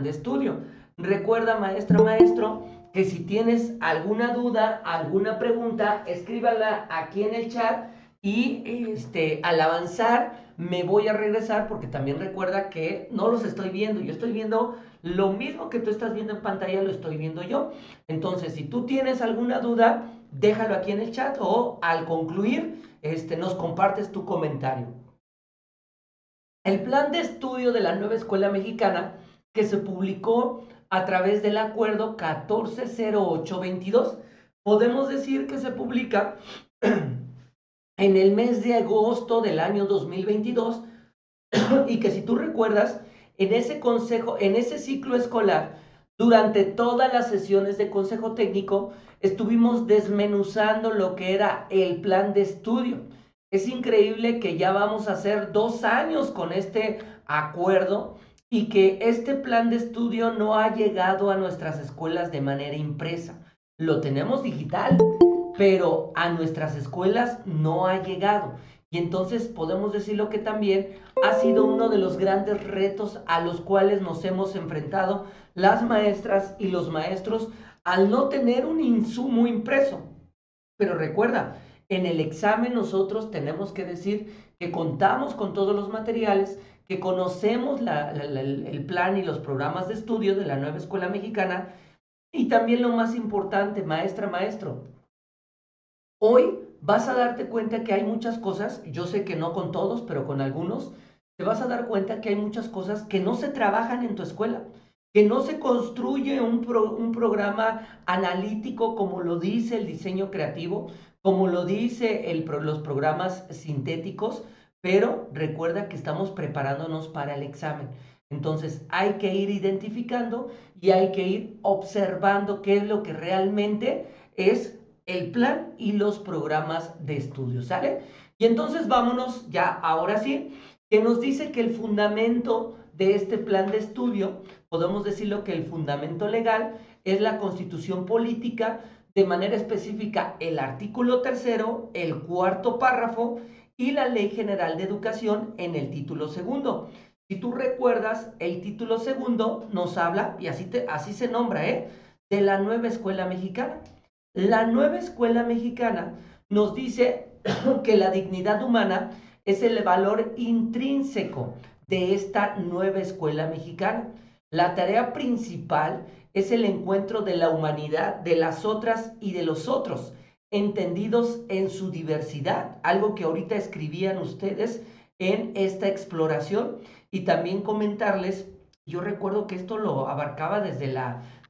de estudio. Recuerda, maestra, maestro, que si tienes alguna duda, alguna pregunta, escríbala aquí en el chat y al avanzar me voy a regresar porque también recuerda que no los estoy viendo, yo estoy viendo lo mismo que tú estás viendo en pantalla, lo estoy viendo yo. Entonces, si tú tienes alguna duda, déjalo aquí en el chat o al concluir, nos compartes tu comentario. El plan de estudio de la nueva escuela mexicana que se publicó a través del acuerdo 140822, podemos decir que se publica en el mes de agosto del año 2022 y que si tú recuerdas, en ese consejo, en ese ciclo escolar, durante todas las sesiones de consejo técnico, estuvimos desmenuzando lo que era el plan de estudio. Es increíble que ya vamos a hacer 2 años con este acuerdo y que este plan de estudio no ha llegado a nuestras escuelas de manera impresa. Lo tenemos digital, pero a nuestras escuelas no ha llegado. Y entonces podemos decirlo que también ha sido uno de los grandes retos a los cuales nos hemos enfrentado las maestras y los maestros al no tener un insumo impreso. Pero recuerda, en el examen nosotros tenemos que decir que contamos con todos los materiales, que conocemos el plan y los programas de estudio de la nueva escuela mexicana y también lo más importante, maestra, maestro, hoy vas a darte cuenta que hay muchas cosas, yo sé que no con todos, pero con algunos, te vas a dar cuenta que hay muchas cosas que no se trabajan en tu escuela, que no se construye un programa analítico como lo dice el diseño creativo, como lo dice los programas sintéticos, pero recuerda que estamos preparándonos para el examen. Entonces hay que ir identificando y hay que ir observando qué es lo que realmente es el plan y los programas de estudio, ¿sale? Y entonces vámonos ya, ahora sí, que nos dice que el fundamento de este plan de estudio, podemos decirlo que el fundamento legal es la constitución política, de manera específica el artículo 3º, el 4º párrafo y la Ley General de Educación en el título 2º. Si tú recuerdas, el título 2º nos habla, y así se nombra, de la nueva escuela mexicana. La nueva escuela mexicana nos dice que la dignidad humana es el valor intrínseco de esta nueva escuela mexicana. La tarea principal es el encuentro de la humanidad, de las otras y de los otros, entendidos en su diversidad, algo que ahorita escribían ustedes en esta exploración, y también comentarles, yo recuerdo que esto lo abarcaba desde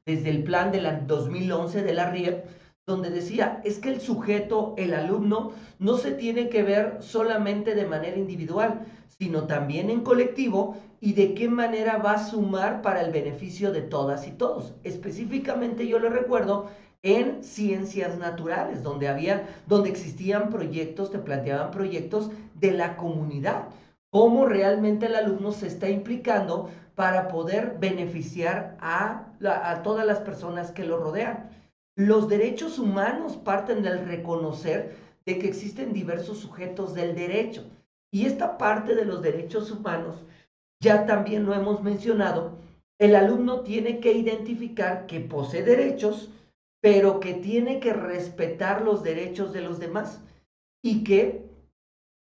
el plan de la 2011 de la RIEP, donde decía, es que el sujeto, el alumno, no se tiene que ver solamente de manera individual, sino también en colectivo y de qué manera va a sumar para el beneficio de todas y todos. Específicamente yo lo recuerdo en ciencias naturales, donde existían proyectos, te planteaban proyectos de la comunidad, cómo realmente el alumno se está implicando para poder beneficiar a todas las personas que lo rodean. Los derechos humanos parten del reconocer de que existen diversos sujetos del derecho. Y esta parte de los derechos humanos, ya también lo hemos mencionado, el alumno tiene que identificar que posee derechos, pero que tiene que respetar los derechos de los demás y que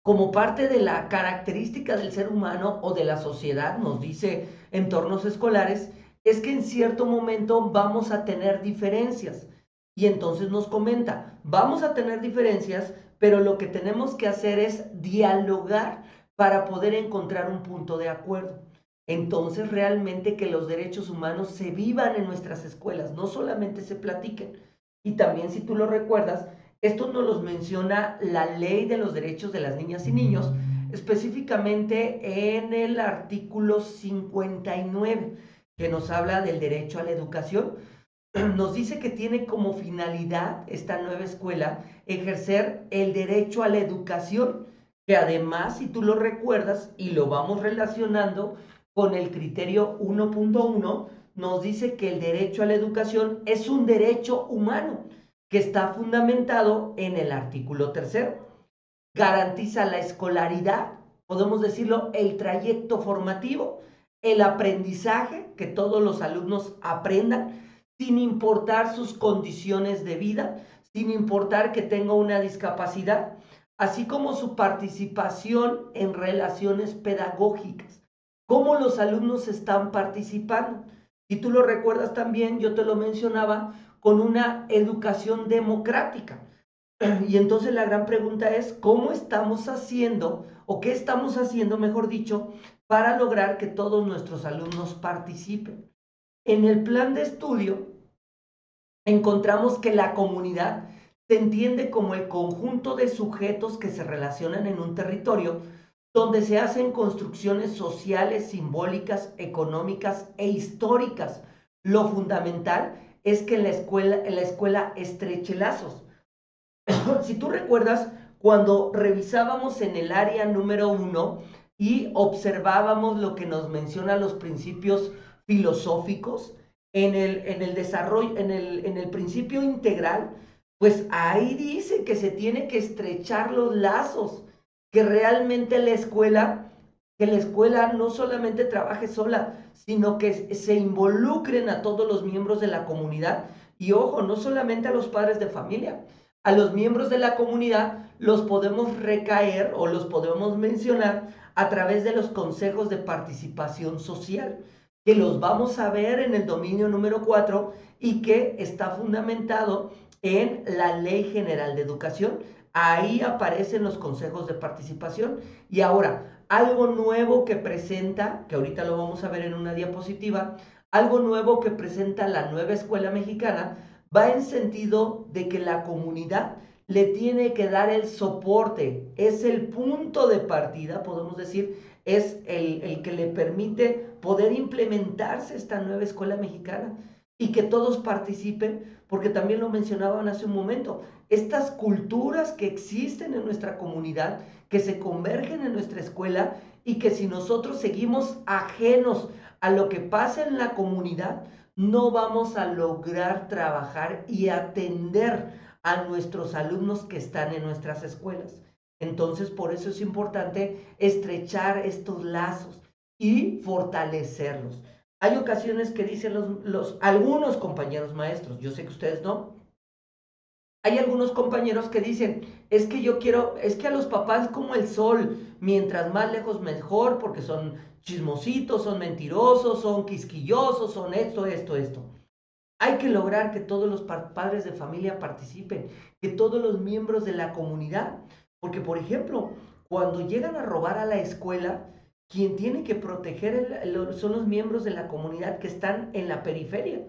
como parte de la característica del ser humano o de la sociedad, nos dice entornos escolares, es que en cierto momento vamos a tener diferencias. Y entonces nos comenta, vamos a tener diferencias, pero lo que tenemos que hacer es dialogar para poder encontrar un punto de acuerdo. Entonces realmente que los derechos humanos se vivan en nuestras escuelas, no solamente se platiquen. Y también si tú lo recuerdas, esto nos los menciona la Ley de los Derechos de las Niñas y Niños, específicamente en el artículo 59, que nos habla del derecho a la educación. Nos dice que tiene como finalidad esta nueva escuela ejercer el derecho a la educación, que además, si tú lo recuerdas y lo vamos relacionando con el criterio 1.1, nos dice que el derecho a la educación es un derecho humano que está fundamentado en el artículo 3º. Garantiza la escolaridad, podemos decirlo, el trayecto formativo, el aprendizaje, que todos los alumnos aprendan, sin importar sus condiciones de vida, sin importar que tenga una discapacidad, así como su participación en relaciones pedagógicas, cómo los alumnos están participando. Y tú lo recuerdas también, yo te lo mencionaba, con una educación democrática. Y entonces la gran pregunta es, ¿cómo estamos haciendo, o qué estamos haciendo, mejor dicho, para lograr que todos nuestros alumnos participen? En el plan de estudio encontramos que la comunidad se entiende como el conjunto de sujetos que se relacionan en un territorio donde se hacen construcciones sociales, simbólicas, económicas e históricas. Lo fundamental es que en la escuela estreche lazos. Si tú recuerdas, cuando revisábamos en el área número 1 y observábamos lo que nos menciona los principios filosóficos, en el desarrollo, en el principio integral, pues ahí dice que se tiene que estrechar los lazos, que realmente que la escuela no solamente trabaje sola, sino que se involucren a todos los miembros de la comunidad. Y ojo, no solamente a los padres de familia, a los miembros de la comunidad los podemos recaer o los podemos mencionar a través de los consejos de participación social, que los vamos a ver en el dominio número 4 y que está fundamentado en la Ley General de Educación. Ahí aparecen los consejos de participación. Y ahora, algo nuevo que presenta, que ahorita lo vamos a ver en una diapositiva, algo nuevo que presenta la nueva escuela mexicana, va en sentido de que la comunidad le tiene que dar el soporte, es el punto de partida, podemos decir, es el que le permite poder implementarse esta nueva escuela mexicana y que todos participen, porque también lo mencionaban hace un momento, estas culturas que existen en nuestra comunidad, que se convergen en nuestra escuela y que si nosotros seguimos ajenos a lo que pasa en la comunidad, no vamos a lograr trabajar y atender a nuestros alumnos que están en nuestras escuelas. Entonces, por eso es importante estrechar estos lazos y fortalecerlos. Hay ocasiones que dicen algunos compañeros maestros, yo sé que ustedes no, hay algunos compañeros que dicen, es que yo quiero, es que a los papás como el sol, mientras más lejos mejor, porque son chismositos, son mentirosos, son quisquillosos, son esto, esto, esto. Hay que lograr que todos los padres de familia participen, que todos los miembros de la comunidad, porque por ejemplo, cuando llegan a robar a la escuela, quien tiene que proteger son los miembros de la comunidad que están en la periferia.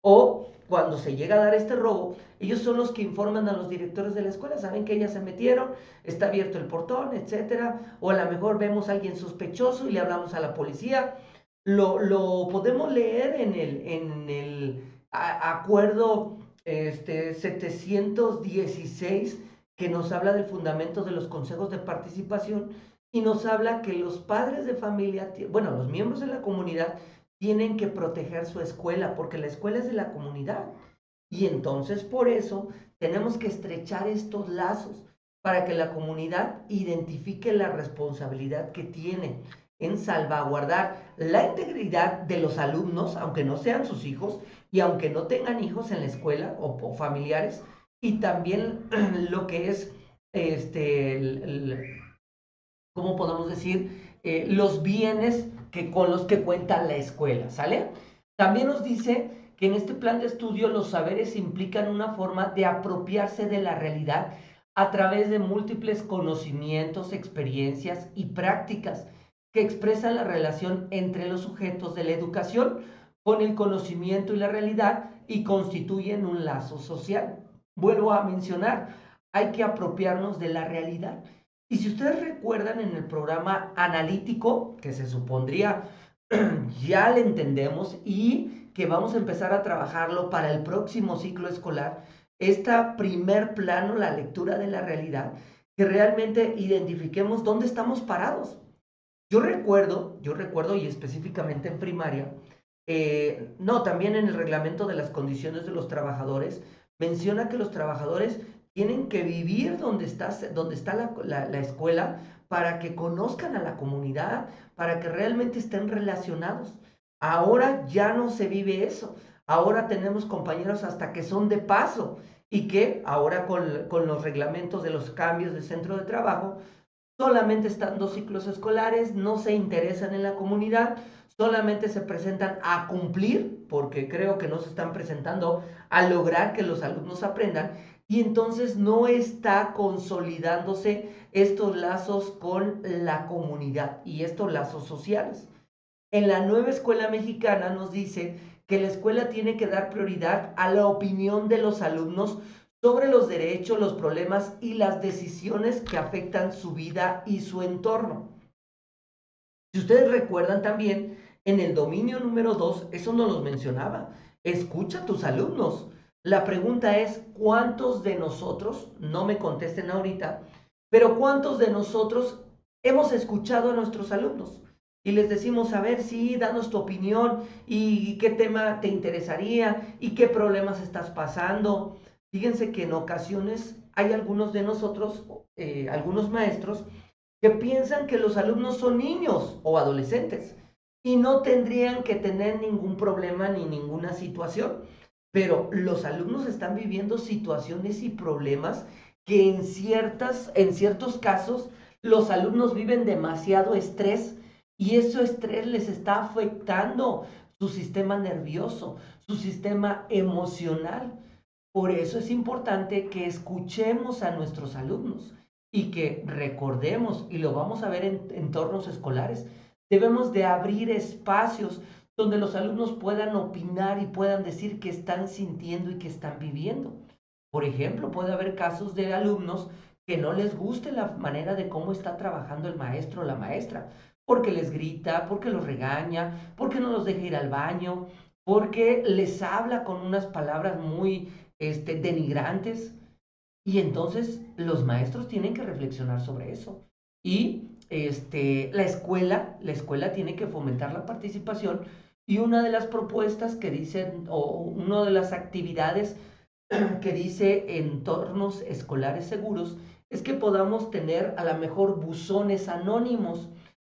O cuando se llega a dar este robo, ellos son los que informan a los directores de la escuela, saben que ellas se metieron, está abierto el portón, etcétera, o a lo mejor vemos a alguien sospechoso y le hablamos a la policía. Lo podemos leer en el acuerdo 716, que nos habla del fundamento de los consejos de participación y nos habla que los padres de familia, bueno, los miembros de la comunidad tienen que proteger su escuela porque la escuela es de la comunidad. Y entonces por eso tenemos que estrechar estos lazos para que la comunidad identifique la responsabilidad que tiene en salvaguardar la integridad de los alumnos, aunque no sean sus hijos y aunque no tengan hijos en la escuela o familiares, y también lo que es, ¿cómo podemos decir? Los bienes con los que cuenta la escuela, ¿sale? También nos dice que en este plan de estudio los saberes implican una forma de apropiarse de la realidad a través de múltiples conocimientos, experiencias y prácticas que expresan la relación entre los sujetos de la educación con el conocimiento y la realidad y constituyen un lazo social. Vuelvo a mencionar, hay que apropiarnos de la realidad. Y si ustedes recuerdan en el programa analítico, que se supondría ya le entendemos y que vamos a empezar a trabajarlo para el próximo ciclo escolar, esta primer plano, la lectura de la realidad, que realmente identifiquemos dónde estamos parados. Yo recuerdo y específicamente en primaria, no, también en el reglamento de las condiciones de los trabajadores, menciona que los trabajadores tienen que vivir donde está la escuela para que conozcan a la comunidad, para que realmente estén relacionados. Ahora ya no se vive eso. Ahora tenemos compañeros hasta que son de paso y que ahora con los reglamentos de los cambios de centro de trabajo, solamente están 2 ciclos escolares, no se interesan en la comunidad, solamente se presentan a cumplir, porque creo que no se están presentando a lograr que los alumnos aprendan, y entonces no está consolidándose estos lazos con la comunidad y estos lazos sociales. En la nueva escuela mexicana nos dice que la escuela tiene que dar prioridad a la opinión de los alumnos sobre los derechos, los problemas y las decisiones que afectan su vida y su entorno. Si ustedes recuerdan también, en el dominio número 2, eso no los mencionaba. Escucha a tus alumnos. La pregunta es, ¿cuántos de nosotros, no me contesten ahorita, pero cuántos de nosotros hemos escuchado a nuestros alumnos? Y les decimos, a ver, sí, danos tu opinión y qué tema te interesaría y qué problemas estás pasando. Fíjense que en ocasiones hay algunos de nosotros, algunos maestros, que piensan que los alumnos son niños o adolescentes y no tendrían que tener ningún problema ni ninguna situación. Pero los alumnos están viviendo situaciones y problemas que en ciertos casos los alumnos viven demasiado estrés y ese estrés les está afectando su sistema nervioso, su sistema emocional. Por eso es importante que escuchemos a nuestros alumnos y que recordemos, y lo vamos a ver en entornos escolares, debemos de abrir espacios donde los alumnos puedan opinar y puedan decir qué están sintiendo y qué están viviendo. Por ejemplo, puede haber casos de alumnos que no les guste la manera de cómo está trabajando el maestro o la maestra, porque les grita, porque los regaña, porque no los deja ir al baño, porque les habla con unas palabras muy denigrantes. Y entonces los maestros tienen que reflexionar sobre eso. Y la escuela tiene que fomentar la participación y una de las propuestas que dicen, o una de las actividades que dice entornos escolares seguros, es que podamos tener a lo mejor buzones anónimos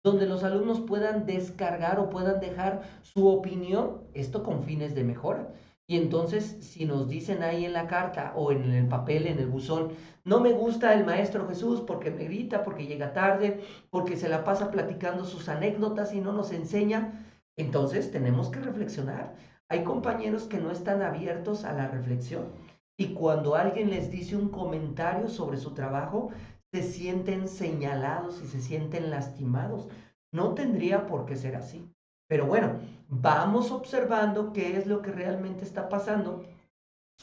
donde los alumnos puedan descargar o puedan dejar su opinión, esto con fines de mejora. Y entonces, si nos dicen ahí en la carta o en el papel, en el buzón, no me gusta el maestro Jesús porque me grita, porque llega tarde, porque se la pasa platicando sus anécdotas y no nos enseña, entonces tenemos que reflexionar. Hay compañeros que no están abiertos a la reflexión y cuando alguien les dice un comentario sobre su trabajo, se sienten señalados y se sienten lastimados. No tendría por qué ser así. Pero bueno, vamos observando qué es lo que realmente está pasando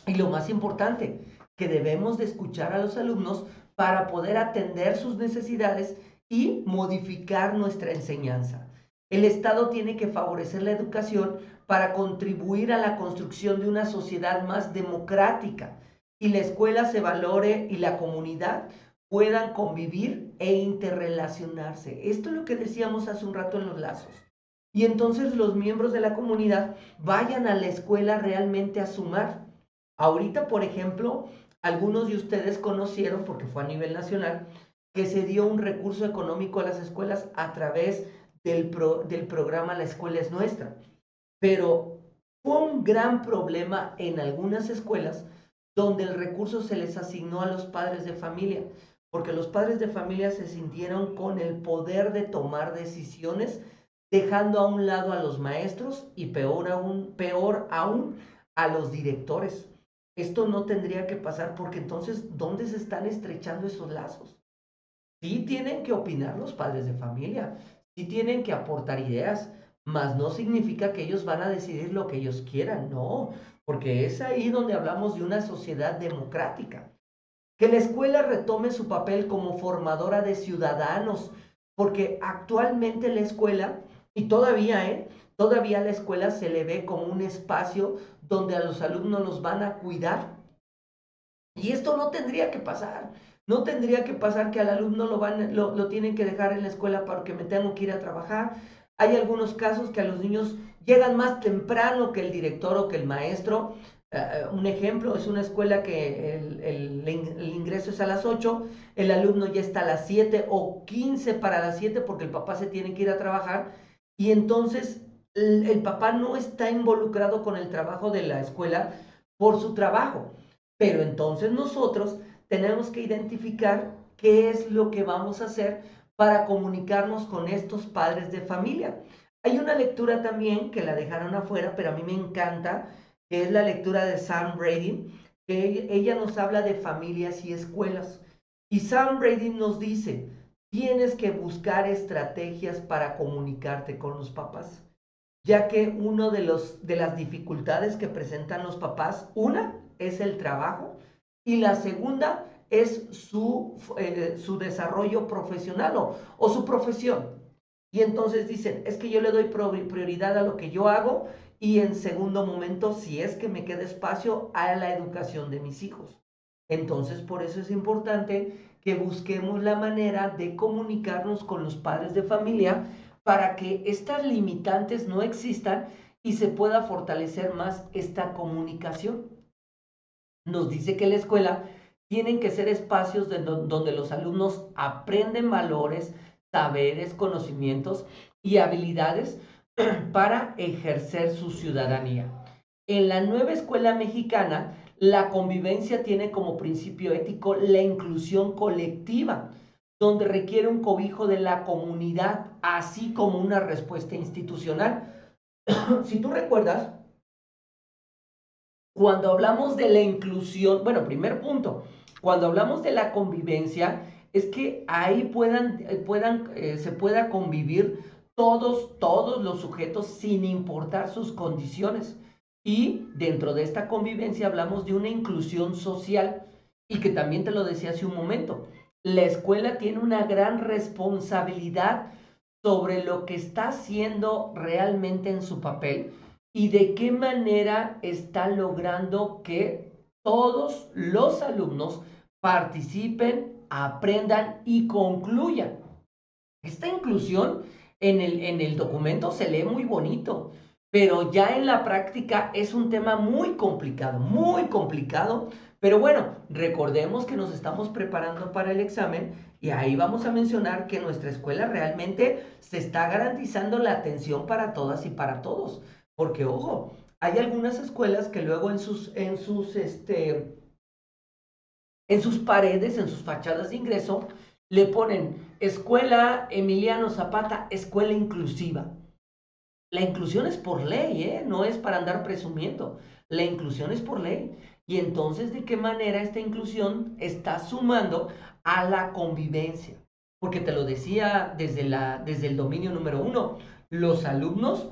y lo más importante, que debemos de escuchar a los alumnos para poder atender sus necesidades y modificar nuestra enseñanza. El Estado tiene que favorecer la educación para contribuir a la construcción de una sociedad más democrática y la escuela se valore y la comunidad puedan convivir e interrelacionarse. Esto es lo que decíamos hace un rato en los lazos. Y entonces los miembros de la comunidad vayan a la escuela realmente a sumar. Ahorita, por ejemplo, algunos de ustedes conocieron, porque fue a nivel nacional, que se dio un recurso económico a las escuelas a través del programa La Escuela es Nuestra. Pero fue un gran problema en algunas escuelas donde el recurso se les asignó a los padres de familia, porque los padres de familia se sintieron con el poder de tomar decisiones, dejando a un lado a los maestros y peor aún a los directores. Esto no tendría que pasar porque entonces, ¿dónde se están estrechando esos lazos? Sí tienen que opinar los padres de familia, sí tienen que aportar ideas, mas no significa que ellos van a decidir lo que ellos quieran, no, porque es ahí donde hablamos de una sociedad democrática. Que la escuela retome su papel como formadora de ciudadanos, porque actualmente la escuela, y todavía la escuela se le ve como un espacio donde a los alumnos los van a cuidar. Y esto no tendría que pasar. No tendría que pasar que al alumno lo tienen que dejar en la escuela porque me tengo que ir a trabajar. Hay algunos casos que a los niños llegan más temprano que el director o que el maestro Un ejemplo, es una escuela que el ingreso es a las 8, el alumno ya está a las 7 o 15 para las 7 porque el papá se tiene que ir a trabajar y entonces el papá no está involucrado con el trabajo de la escuela por su trabajo. Pero entonces nosotros tenemos que identificar qué es lo que vamos a hacer para comunicarnos con estos padres de familia. Hay una lectura también que la dejaron afuera, pero a mí me encanta, que es la lectura de Sam Brady, que ella nos habla de familias y escuelas. Y Sam Brady nos dice, tienes que buscar estrategias para comunicarte con los papás, ya que uno de las dificultades que presentan los papás, una es el trabajo y la segunda es su desarrollo profesional o su profesión. Y entonces dicen, es que yo le doy prioridad a lo que yo hago y en segundo momento, si es que me queda espacio, a la educación de mis hijos. Entonces, por eso es importante que busquemos la manera de comunicarnos con los padres de familia para que estas limitantes no existan y se pueda fortalecer más esta comunicación. Nos dice que la escuela tienen que ser espacios donde los alumnos aprenden valores, saberes, conocimientos y habilidades para ejercer su ciudadanía. En la nueva escuela mexicana, la convivencia tiene como principio ético la inclusión colectiva, donde requiere un cobijo de la comunidad, así como una respuesta institucional. Si tú recuerdas, cuando hablamos de la inclusión, bueno, primer punto, cuando hablamos de la convivencia, es que ahí se pueda convivir todos los sujetos sin importar sus condiciones. Y dentro de esta convivencia hablamos de una inclusión social y que también te lo decía hace un momento. La escuela tiene una gran responsabilidad sobre lo que está haciendo realmente en su papel y de qué manera está logrando que todos los alumnos participen, aprendan y concluyan. Esta inclusión en el documento se lee muy bonito, pero ya en la práctica es un tema muy complicado. Pero bueno, recordemos que nos estamos preparando para el examen y ahí vamos a mencionar que nuestra escuela realmente se está garantizando la atención para todas y para todos. Porque, ojo, hay algunas escuelas que luego en sus paredes, en sus fachadas de ingreso, le ponen Escuela Emiliano Zapata, Escuela Inclusiva. La inclusión es por ley, ¿eh? No es para andar presumiendo. La inclusión es por ley. Y entonces, ¿de qué manera esta inclusión está sumando a la convivencia? Porque te lo decía desde el dominio número uno, los alumnos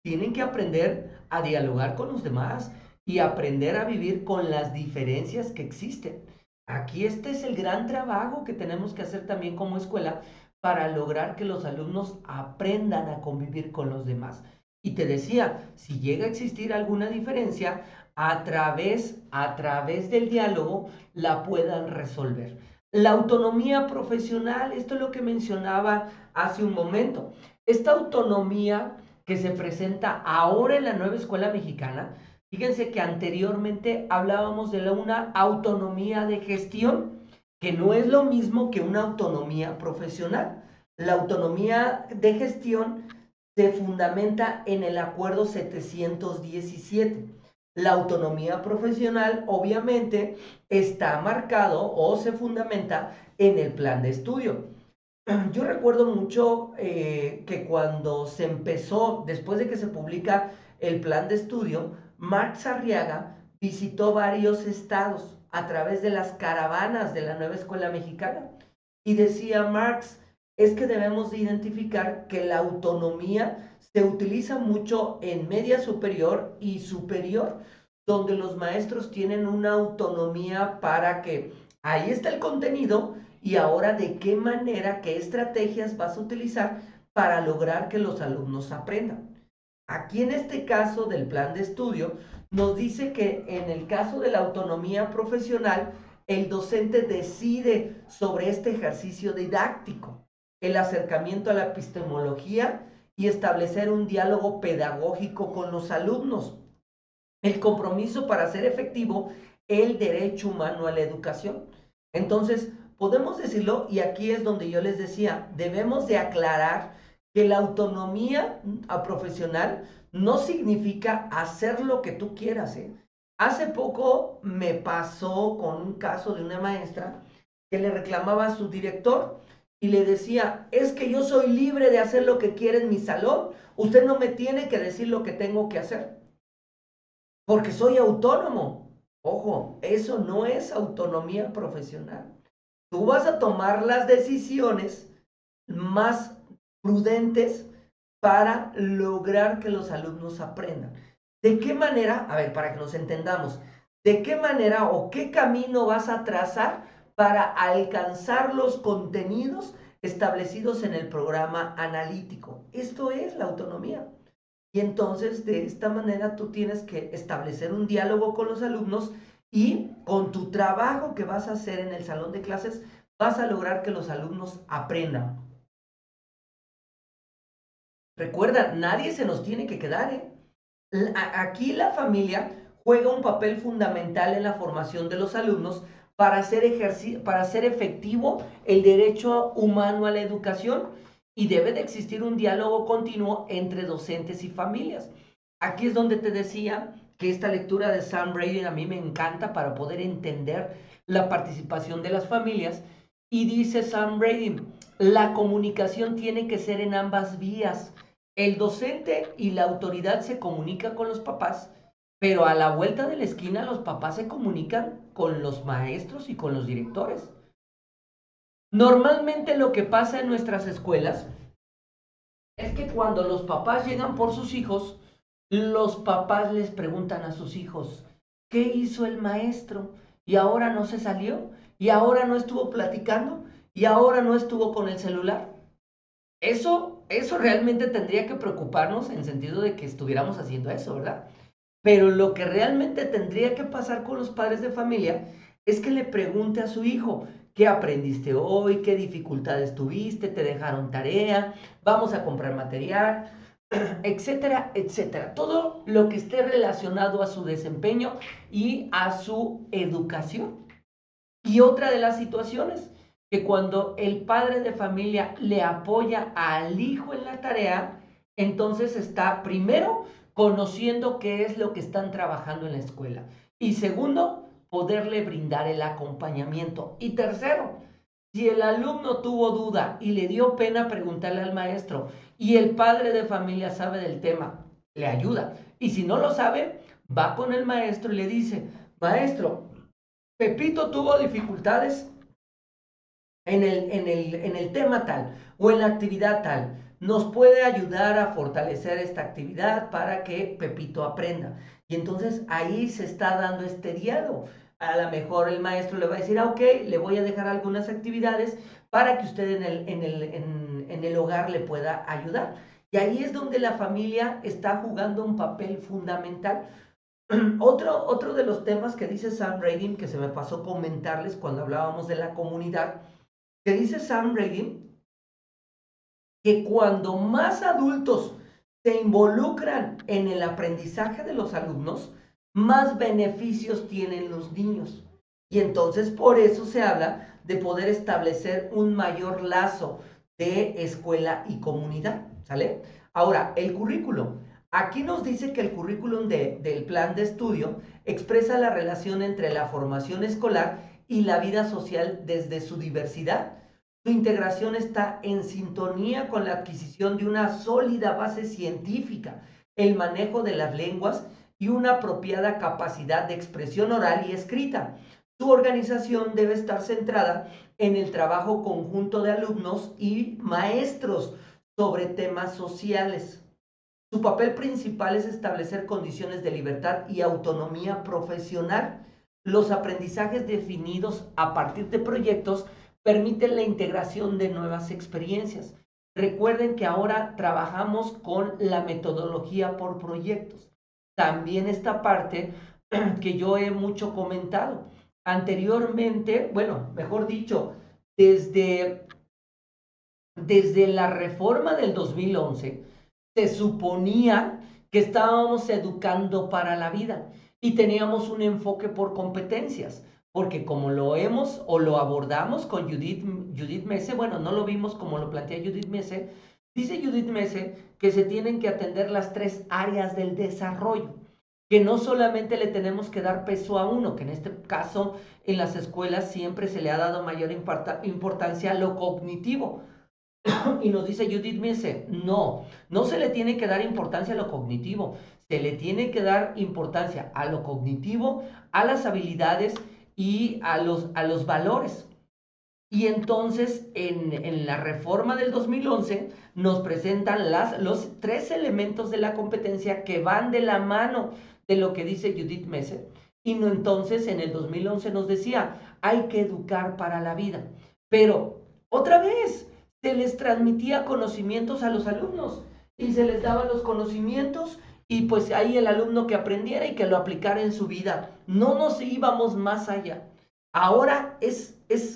tienen que aprender a dialogar con los demás y aprender a vivir con las diferencias que existen. Aquí este es el gran trabajo que tenemos que hacer también como escuela para lograr que los alumnos aprendan a convivir con los demás. Y te decía, si llega a existir alguna diferencia, a través del diálogo la puedan resolver. La autonomía profesional, esto es lo que mencionaba hace un momento. Esta autonomía que se presenta ahora en la nueva escuela mexicana, fíjense que anteriormente hablábamos de una autonomía de gestión, que no es lo mismo que una autonomía profesional. La autonomía de gestión se fundamenta en el acuerdo 717. La autonomía profesional obviamente está marcado o se fundamenta en el plan de estudio. Yo recuerdo mucho que cuando se empezó, después de que se publica el plan de estudio, Marx Arriaga visitó varios estados a través de las caravanas de la nueva escuela mexicana. Y decía Marx, es que debemos de identificar que la autonomía se utiliza mucho en media superior y superior, donde los maestros tienen una autonomía para que ahí está el contenido y ahora de qué manera, qué estrategias vas a utilizar para lograr que los alumnos aprendan. Aquí en este caso del plan de estudio, nos dice que en el caso de la autonomía profesional, el docente decide sobre este ejercicio didáctico, el acercamiento a la epistemología y establecer un diálogo pedagógico con los alumnos. el compromiso para hacer efectivo el derecho humano a la educación. Entonces, podemos decirlo, y aquí es donde yo les decía, debemos de aclarar que la autonomía profesional no significa hacer lo que tú quieras, ¿eh? Hace poco me pasó con un caso de una maestra que le reclamaba a su director y le decía, es que yo soy libre de hacer lo que quiera en mi salón, usted no me tiene que decir lo que tengo que hacer, porque soy autónomo. Ojo, eso no es autonomía profesional. Tú vas a tomar las decisiones más prudentes para lograr que los alumnos aprendan. ¿De qué manera? A ver, para que nos entendamos, ¿de qué manera o qué camino vas a trazar para alcanzar los contenidos establecidos en el programa analítico? Esto es la autonomía. Y entonces de esta manera tú tienes que establecer un diálogo con los alumnos y con tu trabajo que vas a hacer en el salón de clases vas a lograr que los alumnos aprendan. Recuerda, nadie se nos tiene que quedar, ¿eh? Aquí la familia juega un papel fundamental en la formación de los alumnos para hacer efectivo el derecho humano a la educación y debe de existir un diálogo continuo entre docentes y familias. Aquí es donde te decía que esta lectura de Sam Brady a mí me encanta para poder entender la participación de las familias. Y dice Sam Brady, la comunicación tiene que ser en ambas vías. El docente y la autoridad se comunican con los papás, pero a la vuelta de la esquina los papás se comunican con los maestros y con los directores. Normalmente lo que pasa en nuestras escuelas es que cuando los papás llegan por sus hijos, los papás les preguntan a sus hijos, ¿qué hizo el maestro? Y ahora no se salió, y ahora no estuvo platicando, y ahora no estuvo con el celular. Eso realmente tendría que preocuparnos en sentido de que estuviéramos haciendo eso, ¿verdad? Pero lo que realmente tendría que pasar con los padres de familia es que le pregunte a su hijo, ¿qué aprendiste hoy? ¿Qué dificultades tuviste? ¿Te dejaron tarea? ¿Vamos a comprar material? Etcétera, etcétera. Todo lo que esté relacionado a su desempeño y a su educación. Y otra de las situaciones, que cuando el padre de familia le apoya al hijo en la tarea, entonces está primero conociendo qué es lo que están trabajando en la escuela. Y segundo, poderle brindar el acompañamiento. Y tercero, si el alumno tuvo duda y le dio pena preguntarle al maestro y el padre de familia sabe del tema, le ayuda. Y si no lo sabe, va con el maestro y le dice, maestro, Pepito tuvo dificultades en el tema tal o en la actividad tal. Nos puede ayudar a fortalecer esta actividad para que Pepito aprenda. Y entonces ahí se está dando este diálogo. A lo mejor el maestro le va a decir, ok, le voy a dejar algunas actividades para que usted en el hogar le pueda ayudar. Y ahí es donde la familia está jugando un papel fundamental. Otro de los temas que dice Sam Radin, que se me pasó comentarles cuando hablábamos de la comunidad, que dice Sam Radin, que cuando más adultos se involucran en el aprendizaje de los alumnos, más beneficios tienen los niños. Y entonces por eso se habla de poder establecer un mayor lazo de escuela y comunidad, ¿sale? Ahora, el currículo. Aquí nos dice que el currículum del plan de estudio expresa la relación entre la formación escolar y la vida social desde su diversidad. Su integración está en sintonía con la adquisición de una sólida base científica, el manejo de las lenguas y una apropiada capacidad de expresión oral y escrita. Su organización debe estar centrada en el trabajo conjunto de alumnos y maestros sobre temas sociales. Su papel principal es establecer condiciones de libertad y autonomía profesional. Los aprendizajes definidos a partir de proyectos permiten la integración de nuevas experiencias. Recuerden que ahora trabajamos con la metodología por proyectos. También esta parte que yo he mucho comentado. Anteriormente, bueno, mejor dicho, desde la reforma del 2011, se suponía que estábamos educando para la vida y teníamos un enfoque por competencias, porque como lo hemos o lo abordamos con Judith Mese, bueno, no lo vimos como lo plantea Judith Mese, dice Judith Mese que se tienen que atender las tres áreas del desarrollo, que no solamente le tenemos que dar peso a uno, que en este caso en las escuelas siempre se le ha dado mayor importancia a lo cognitivo. Y nos dice Judith Mese, no se le tiene que dar importancia a lo cognitivo, se le tiene que dar importancia a lo cognitivo, a las habilidades y a los valores. Y entonces en la reforma del 2011 nos presentan los tres elementos de la competencia que van de la mano de lo que dice Judith Mese. Y no, entonces en el 2011 nos decía, hay que educar para la vida. Pero otra vez, se les transmitía conocimientos a los alumnos y se les daban los conocimientos y pues ahí el alumno que aprendiera y que lo aplicara en su vida. No nos íbamos más allá. Ahora es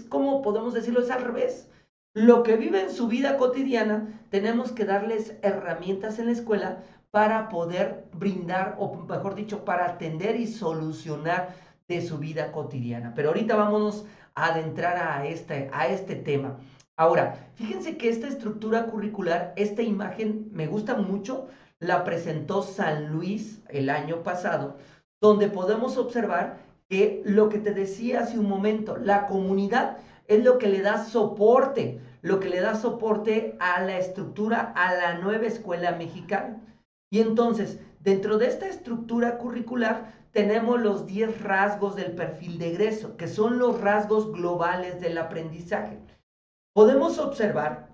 como podemos decirlo, es al revés. Lo que vive en su vida cotidiana, tenemos que darles herramientas en la escuela para poder brindar, o mejor dicho, para atender y solucionar de su vida cotidiana. Pero ahorita vámonos a adentrar a este tema. Ahora, fíjense que esta estructura curricular, esta imagen me gusta mucho, la presentó San Luis el año pasado, donde podemos observar que lo que te decía hace un momento, la comunidad es lo que le da soporte, lo que le da soporte a la estructura, a la nueva escuela mexicana. Y entonces, dentro de esta estructura curricular, tenemos los 10 rasgos del perfil de egreso, que son los rasgos globales del aprendizaje. Podemos observar,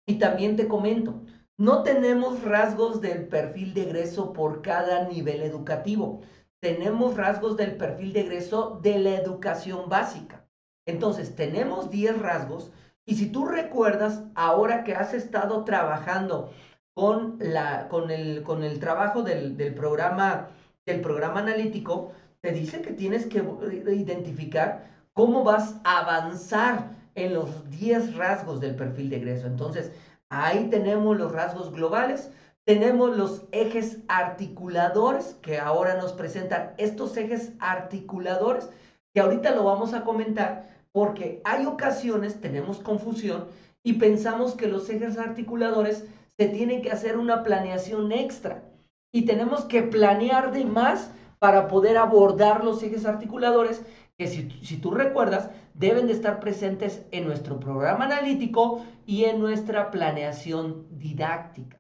y también te comento, no tenemos rasgos del perfil de egreso por cada nivel educativo. Tenemos rasgos del perfil de egreso de la educación básica. Entonces, tenemos 10 rasgos y si tú recuerdas, ahora que has estado trabajando con el trabajo del programa analítico, te dice que tienes que identificar cómo vas a avanzar en los 10 rasgos del perfil de egreso. Entonces, ahí tenemos los rasgos globales, tenemos los ejes articuladores, que ahora nos presentan estos ejes articuladores, que ahorita lo vamos a comentar, porque hay ocasiones, tenemos confusión, y pensamos que los ejes articuladores se tienen que hacer una planeación extra, y tenemos que planear de más para poder abordar los ejes articuladores, que si tú recuerdas, deben de estar presentes en nuestro programa analítico y en nuestra planeación didáctica.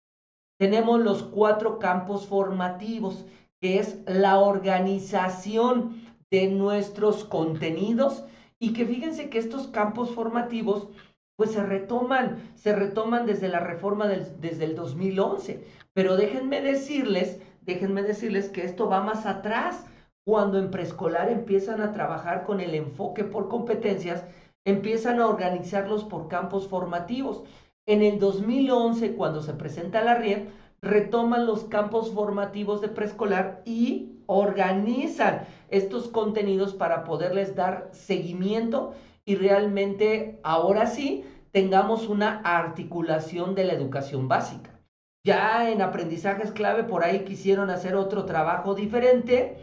Tenemos los 4 campos formativos, que es la organización de nuestros contenidos y que fíjense que estos campos formativos pues se retoman desde la reforma desde el 2011, pero déjenme decirles que esto va más atrás. Cuando en preescolar empiezan a trabajar con el enfoque por competencias, empiezan a organizarlos por campos formativos. En el 2011, cuando se presenta la RIEP, retoman los campos formativos de preescolar y organizan estos contenidos para poderles dar seguimiento y realmente ahora sí tengamos una articulación de la educación básica. Ya en aprendizajes clave por ahí quisieron hacer otro trabajo diferente.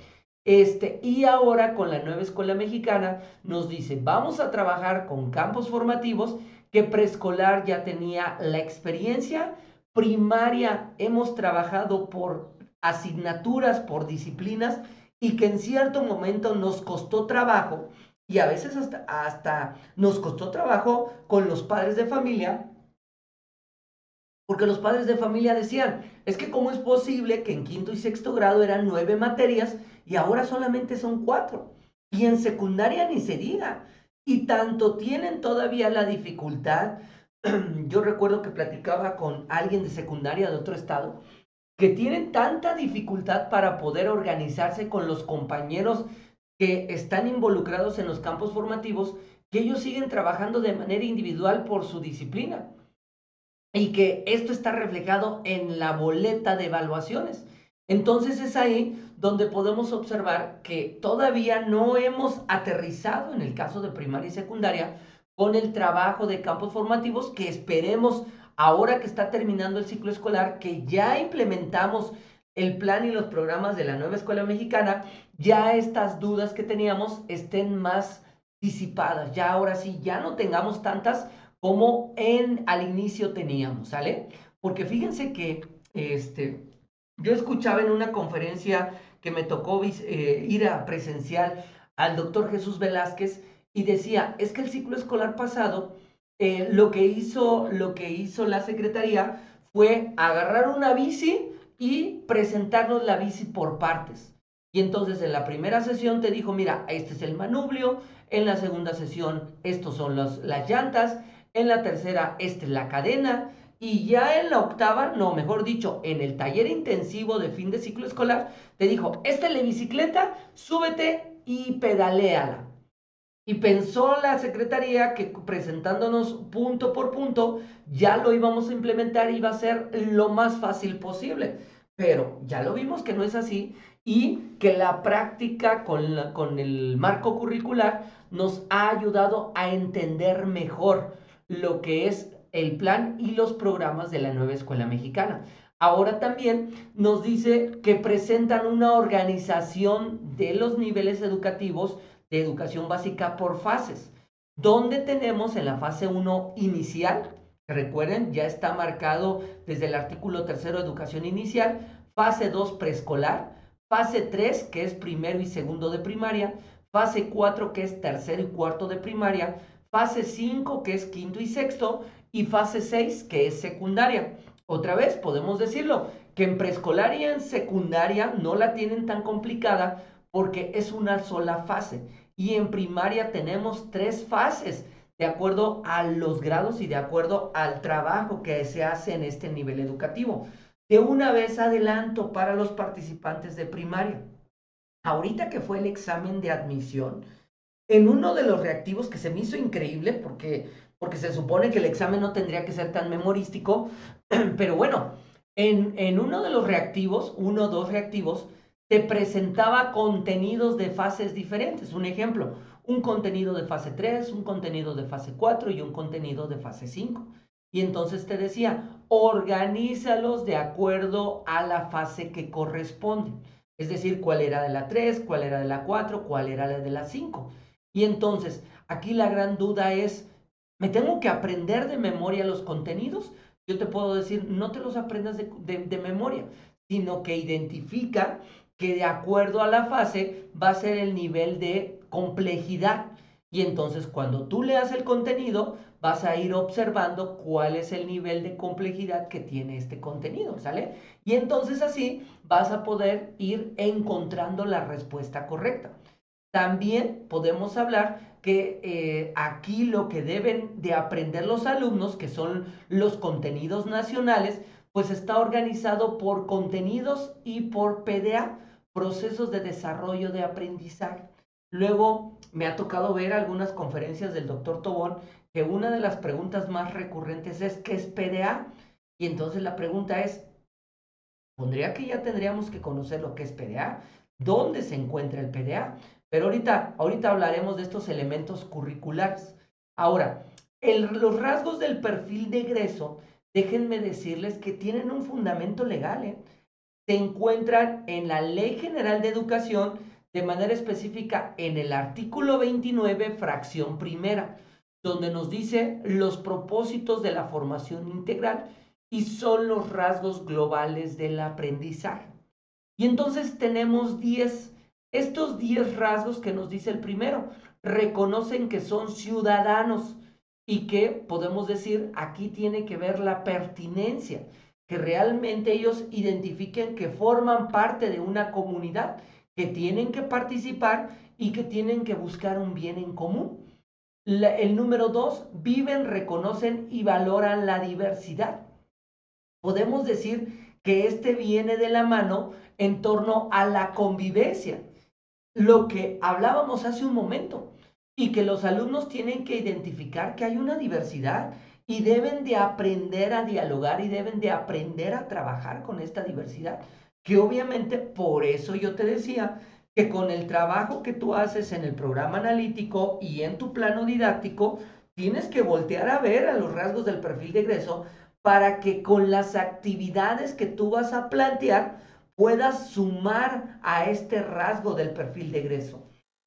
Y ahora con la nueva escuela mexicana nos dice, vamos a trabajar con campos formativos que preescolar ya tenía la experiencia, primaria hemos trabajado por asignaturas, por disciplinas y que en cierto momento nos costó trabajo y a veces hasta nos costó trabajo con los padres de familia porque los padres de familia decían, es que cómo es posible que en quinto y sexto grado eran 9 materias y ahora solamente son 4. Y en secundaria ni se diga. Y tanto tienen todavía la dificultad. Yo recuerdo que platicaba con alguien de secundaria de otro estado, que tienen tanta dificultad para poder organizarse con los compañeros que están involucrados en los campos formativos, que ellos siguen trabajando de manera individual por su disciplina y que esto está reflejado en la boleta de evaluaciones. Entonces es ahí donde podemos observar que todavía no hemos aterrizado en el caso de primaria y secundaria con el trabajo de campos formativos que esperemos ahora que está terminando el ciclo escolar, que ya implementamos el plan y los programas de la nueva escuela mexicana, ya estas dudas que teníamos estén más disipadas. Ya ahora sí, ya no tengamos tantas como al inicio teníamos, ¿sale? Porque fíjense que yo escuchaba en una conferencia que me tocó ir a presencial al doctor Jesús Velázquez y decía, es que el ciclo escolar pasado, lo que hizo la secretaría fue agarrar una bici y presentarnos la bici por partes. Y entonces en la primera sesión te dijo, mira, este es el manubrio, en la segunda sesión estos son las llantas, en la tercera esta es la cadena, y ya en la octava, no, mejor dicho, en el taller intensivo de fin de ciclo escolar, te dijo, esta es la bicicleta, súbete y pedaléala. Y pensó la secretaría que presentándonos punto por punto, ya lo íbamos a implementar y iba a ser lo más fácil posible. Pero ya lo vimos que no es así y que la práctica con el marco curricular nos ha ayudado a entender mejor lo que es el plan y los programas de la nueva escuela mexicana. Ahora también nos dice que presentan una organización de los niveles educativos de educación básica por fases, donde tenemos en la fase 1 inicial, que recuerden, ya está marcado desde el artículo 3 educación inicial, fase 2 preescolar, fase 3 que es primero y segundo de primaria, fase 4 que es tercero y cuarto de primaria, fase 5 que es quinto y sexto, y fase 6 que es secundaria. Otra vez, podemos decirlo, que en preescolar y en secundaria no la tienen tan complicada porque es una sola fase. Y en primaria tenemos 3 fases, de acuerdo a los grados y de acuerdo al trabajo que se hace en este nivel educativo. De una vez adelanto para los participantes de primaria. Ahorita que fue el examen de admisión, en uno de los reactivos que se me hizo increíble, porque se supone que el examen no tendría que ser tan memorístico, pero bueno, en uno de los reactivos, uno o dos reactivos, te presentaba contenidos de fases diferentes. Un ejemplo, un contenido de fase 3, un contenido de fase 4 y un contenido de fase 5. Y entonces te decía, organízalos de acuerdo a la fase que corresponde. Es decir, cuál era de la 3, cuál era de la 4, cuál era la de la 5. Y entonces, aquí la gran duda es, ¿me tengo que aprender de memoria los contenidos? Yo te puedo decir, no te los aprendas de memoria, sino que identifica que de acuerdo a la fase va a ser el nivel de complejidad. Y entonces cuando tú leas el contenido, vas a ir observando cuál es el nivel de complejidad que tiene este contenido, ¿sale? Y entonces así vas a poder ir encontrando la respuesta correcta. También podemos hablar que aquí lo que deben de aprender los alumnos, que son los contenidos nacionales, pues está organizado por contenidos y por PDA, procesos de desarrollo de aprendizaje. Luego me ha tocado ver algunas conferencias del doctor Tobón que una de las preguntas más recurrentes es ¿qué es PDA? Y entonces la pregunta es, pondría que ya tendríamos que conocer lo que es PDA, dónde se encuentra el PDA, pero ahorita hablaremos de estos elementos curriculares. Ahora, los rasgos del perfil de egreso, déjenme decirles que tienen un fundamento legal, ¿eh? Se encuentran en la Ley General de Educación, de manera específica en el artículo 29, fracción primera, donde nos dice los propósitos de la formación integral y son los rasgos globales del aprendizaje. Y entonces tenemos 10, estos 10 rasgos que nos dice el primero, reconocen que son ciudadanos y que podemos decir, aquí tiene que ver la pertinencia, que realmente ellos identifiquen que forman parte de una comunidad, que tienen que participar y que tienen que buscar un bien en común. El número 2, viven, reconocen y valoran la diversidad. Podemos decir que este viene de la mano en torno a la convivencia, lo que hablábamos hace un momento, y que los alumnos tienen que identificar que hay una diversidad y deben de aprender a dialogar y deben de aprender a trabajar con esta diversidad, que obviamente por eso yo te decía que con el trabajo que tú haces en el programa analítico y en tu plano didáctico, tienes que voltear a ver a los rasgos del perfil de egreso para que con las actividades que tú vas a plantear puedas sumar a este rasgo del perfil de egreso.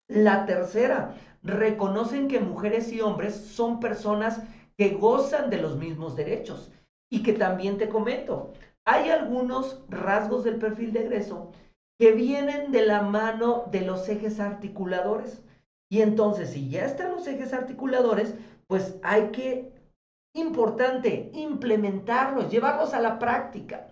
La tercera, reconocen que mujeres y hombres son personas que gozan de los mismos derechos y que también te comento, hay algunos rasgos del perfil de egreso que vienen de la mano de los ejes articuladores. Y entonces, si ya están los ejes articuladores, pues hay que, importante, implementarlos, llevarlos a la práctica.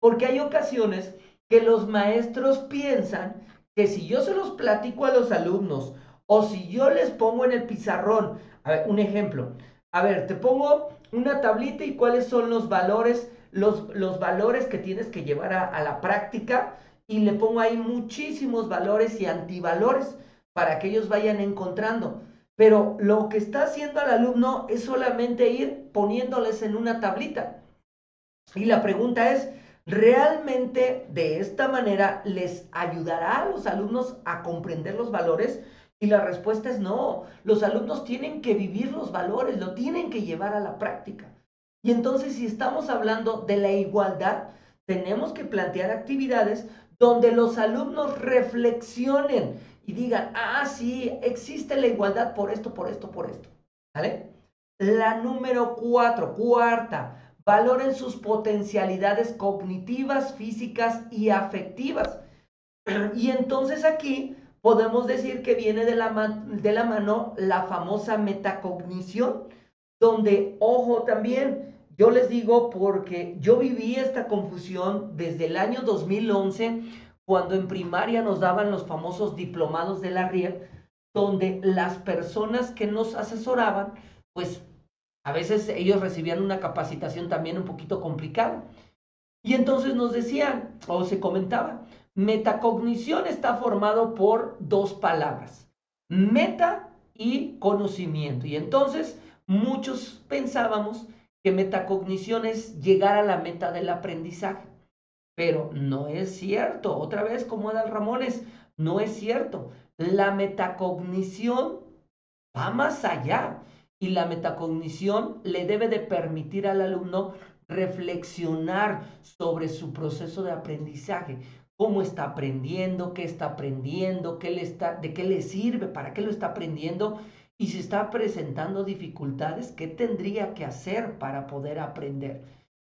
Porque hay ocasiones que los maestros piensan que si yo se los platico a los alumnos o si yo les pongo en el pizarrón, a ver, un ejemplo, a ver, te pongo una tablita y cuáles son los valores, los valores que tienes que llevar a la práctica y le pongo ahí muchísimos valores y antivalores para que ellos vayan encontrando. Pero lo que está haciendo el alumno es solamente ir poniéndoles en una tablita. Y la pregunta es, ¿realmente de esta manera les ayudará a los alumnos a comprender los valores? Y la respuesta es no. Los alumnos tienen que vivir los valores, lo tienen que llevar a la práctica. Y entonces, si estamos hablando de la igualdad, tenemos que plantear actividades donde los alumnos reflexionen y digan, ah, sí, existe la igualdad por esto, por esto, por esto. ¿Vale? La número 4, cuarta, valoren sus potencialidades cognitivas, físicas y afectivas. Y entonces aquí podemos decir que viene de la mano la famosa metacognición, donde, ojo también, yo les digo porque yo viví esta confusión desde el año 2011, cuando en primaria nos daban los famosos diplomados de la RIEP, donde las personas que nos asesoraban, pues a veces ellos recibían una capacitación también un poquito complicada. Y entonces nos decían, o se comentaba, metacognición está formado por dos palabras, meta y conocimiento. Y entonces muchos pensábamos que metacognición es llegar a la meta del aprendizaje. Pero no es cierto. Otra vez, como Adal Ramones, no es cierto. La metacognición va más allá y la metacognición le debe de permitir al alumno reflexionar sobre su proceso de aprendizaje, cómo está aprendiendo, qué está aprendiendo, de qué le sirve, para qué lo está aprendiendo y si está presentando dificultades, qué tendría que hacer para poder aprender.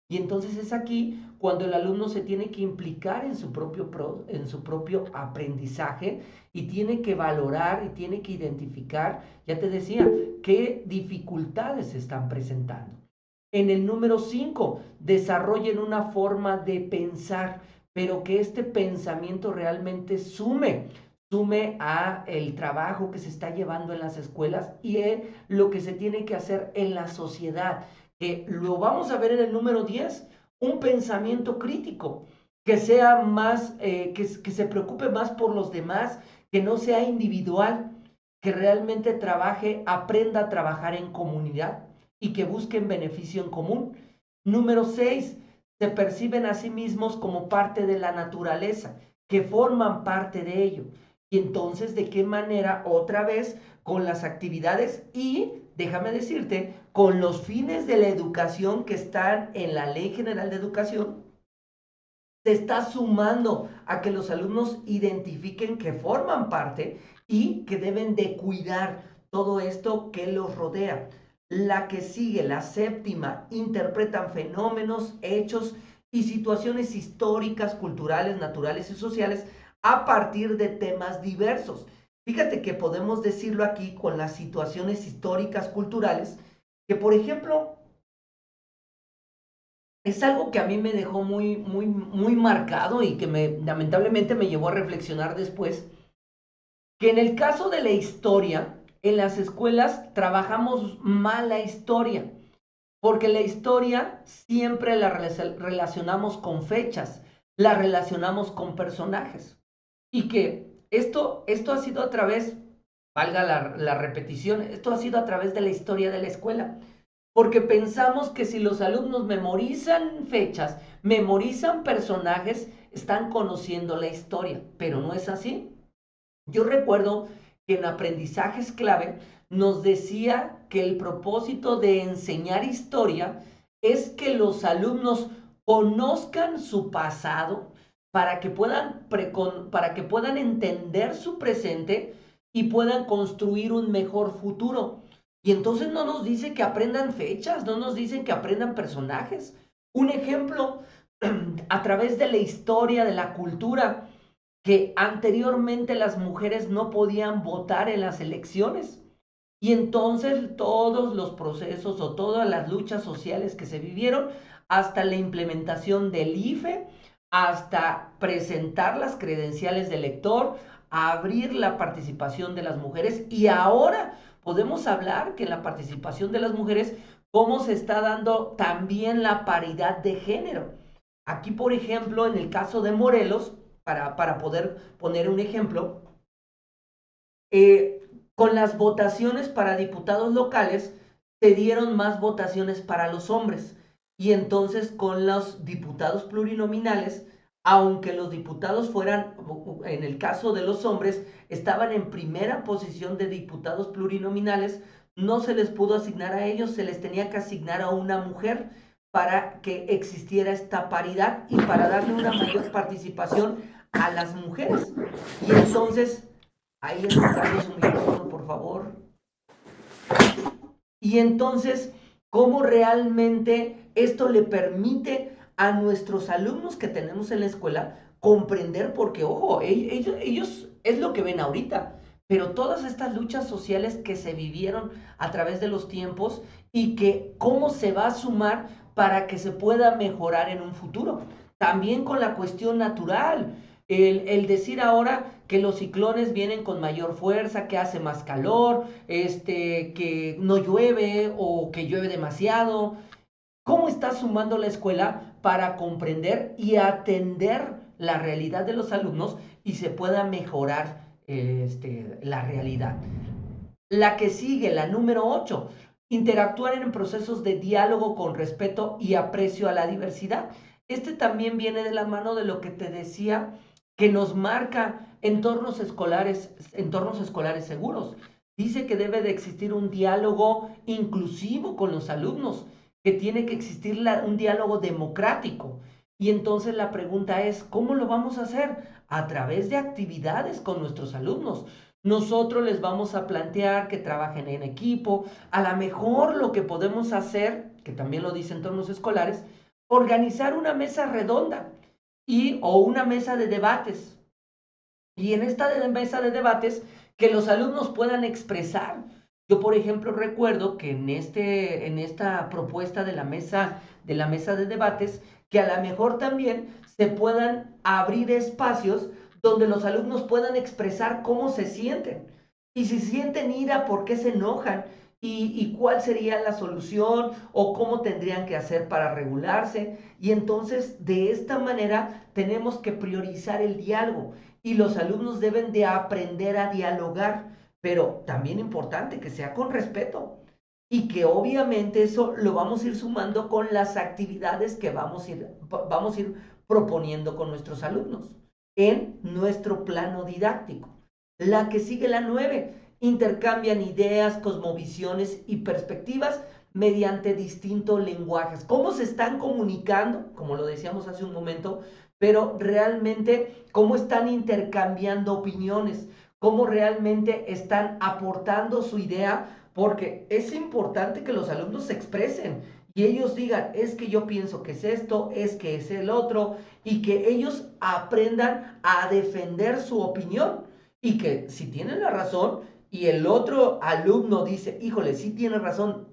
Y entonces es aquí cuando el alumno se tiene que implicar en en su propio aprendizaje y tiene que valorar y tiene que identificar, ya te decía, qué dificultades se están presentando. En el número 5, desarrollen una forma de pensar, pero que este pensamiento realmente sume a el trabajo que se está llevando en las escuelas y lo que se tiene que hacer en la sociedad. Que lo vamos a ver en el número 10, un pensamiento crítico, que sea más, que se preocupe más por los demás, que no sea individual, que realmente trabaje, aprenda a trabajar en comunidad y que busquen beneficio en común. Número 6, se perciben a sí mismos como parte de la naturaleza, que forman parte de ello. Y entonces, ¿de qué manera? Otra vez, con las actividades y, déjame decirte, con los fines de la educación que están en la Ley General de Educación, se está sumando a que los alumnos identifiquen que forman parte y que deben de cuidar todo esto que los rodea. La que sigue, la séptima, interpretan fenómenos, hechos y situaciones históricas, culturales, naturales y sociales a partir de temas diversos. Fíjate que podemos decirlo aquí con las situaciones históricas, culturales, que por ejemplo, es algo que a mí me dejó muy marcado y que lamentablemente me llevó a reflexionar después, que en el caso de la historia, en las escuelas trabajamos mal la historia, porque la historia siempre la relacionamos con fechas, la relacionamos con personajes, y que esto ha sido a través, valga la repetición, esto ha sido a través de la historia de la escuela. Porque pensamos que si los alumnos memorizan fechas, memorizan personajes, están conociendo la historia, pero no es así. Yo recuerdo que en aprendizajes clave nos decía que el propósito de enseñar historia es que los alumnos conozcan su pasado, para que puedan entender su presente y puedan construir un mejor futuro. Y entonces no nos dice que aprendan fechas, no nos dicen que aprendan personajes. Un ejemplo, a través de la historia, de la cultura, que anteriormente las mujeres no podían votar en las elecciones. Y entonces todos los procesos o todas las luchas sociales que se vivieron, hasta la implementación del IFE, hasta presentar las credenciales de elector, abrir la participación de las mujeres, y ahora podemos hablar que en la participación de las mujeres, cómo se está dando también la paridad de género. Aquí, por ejemplo, en el caso de Morelos, para poder poner un ejemplo, con las votaciones para diputados locales se dieron más votaciones para los hombres, y entonces con los diputados plurinominales, aunque los diputados fueran, en el caso de los hombres, estaban en primera posición de diputados plurinominales, no se les pudo asignar a ellos, se les tenía que asignar a una mujer para que existiera esta paridad y para darle una mayor participación a las mujeres. Y entonces, ahí es Ricardo su micrófono, por favor. Y entonces, ¿cómo realmente esto le permite a nuestros alumnos que tenemos en la escuela comprender? Porque, ojo, ellos es lo que ven ahorita, pero todas estas luchas sociales que se vivieron a través de los tiempos, y que cómo se va a sumar para que se pueda mejorar en un futuro. También con la cuestión natural. El decir ahora que los ciclones vienen con mayor fuerza, que hace más calor, que no llueve o que llueve demasiado. ¿Cómo está sumando la escuela para comprender y atender la realidad de los alumnos y se pueda mejorar la realidad? La que sigue, la número 8, interactuar en procesos de diálogo con respeto y aprecio a la diversidad. También viene de la mano de lo que te decía, que nos marca entornos escolares seguros. Dice que debe de existir un diálogo inclusivo con los alumnos, que tiene que existir un diálogo democrático. Y entonces la pregunta es, ¿cómo lo vamos a hacer? A través de actividades con nuestros alumnos. Nosotros les vamos a plantear que trabajen en equipo. A lo mejor lo que podemos hacer, que también lo dicen entornos escolares, organizar una mesa redonda o una mesa de debates. Y en esta mesa de debates, que los alumnos puedan expresar. Yo, por ejemplo, recuerdo que en esta propuesta de la mesa de debates, que a lo mejor también se puedan abrir espacios donde los alumnos puedan expresar cómo se sienten. Y si sienten ira, por qué se enojan, y cuál sería la solución o cómo tendrían que hacer para regularse. Y entonces, de esta manera, tenemos que priorizar el diálogo, y los alumnos deben de aprender a dialogar, pero también importante que sea con respeto, y que obviamente eso lo vamos a ir sumando con las actividades que vamos a ir proponiendo con nuestros alumnos en nuestro plano didáctico. La que sigue, la 9, intercambian ideas, cosmovisiones y perspectivas mediante distintos lenguajes. ¿Cómo se están comunicando? Como lo decíamos hace un momento, pero realmente cómo están intercambiando opiniones, cómo realmente están aportando su idea, porque es importante que los alumnos se expresen y ellos digan, es que yo pienso que es esto, es que es el otro, y que ellos aprendan a defender su opinión, y que si tienen la razón y el otro alumno dice, híjole, sí tiene razón,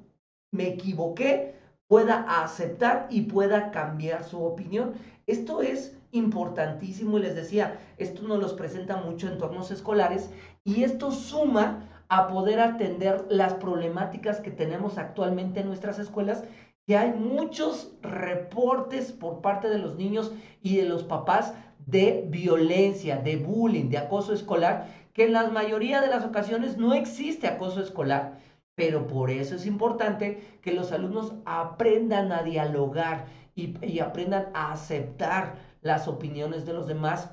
me equivoqué, pueda aceptar y pueda cambiar su opinión. Esto es importantísimo, y les decía, esto nos los presenta mucho en entornos escolares, y esto suma a poder atender las problemáticas que tenemos actualmente en nuestras escuelas, que hay muchos reportes por parte de los niños y de los papás de violencia, de bullying, de acoso escolar, que en la mayoría de las ocasiones no existe acoso escolar, pero por eso es importante que los alumnos aprendan a dialogar y aprendan a aceptar las opiniones de los demás,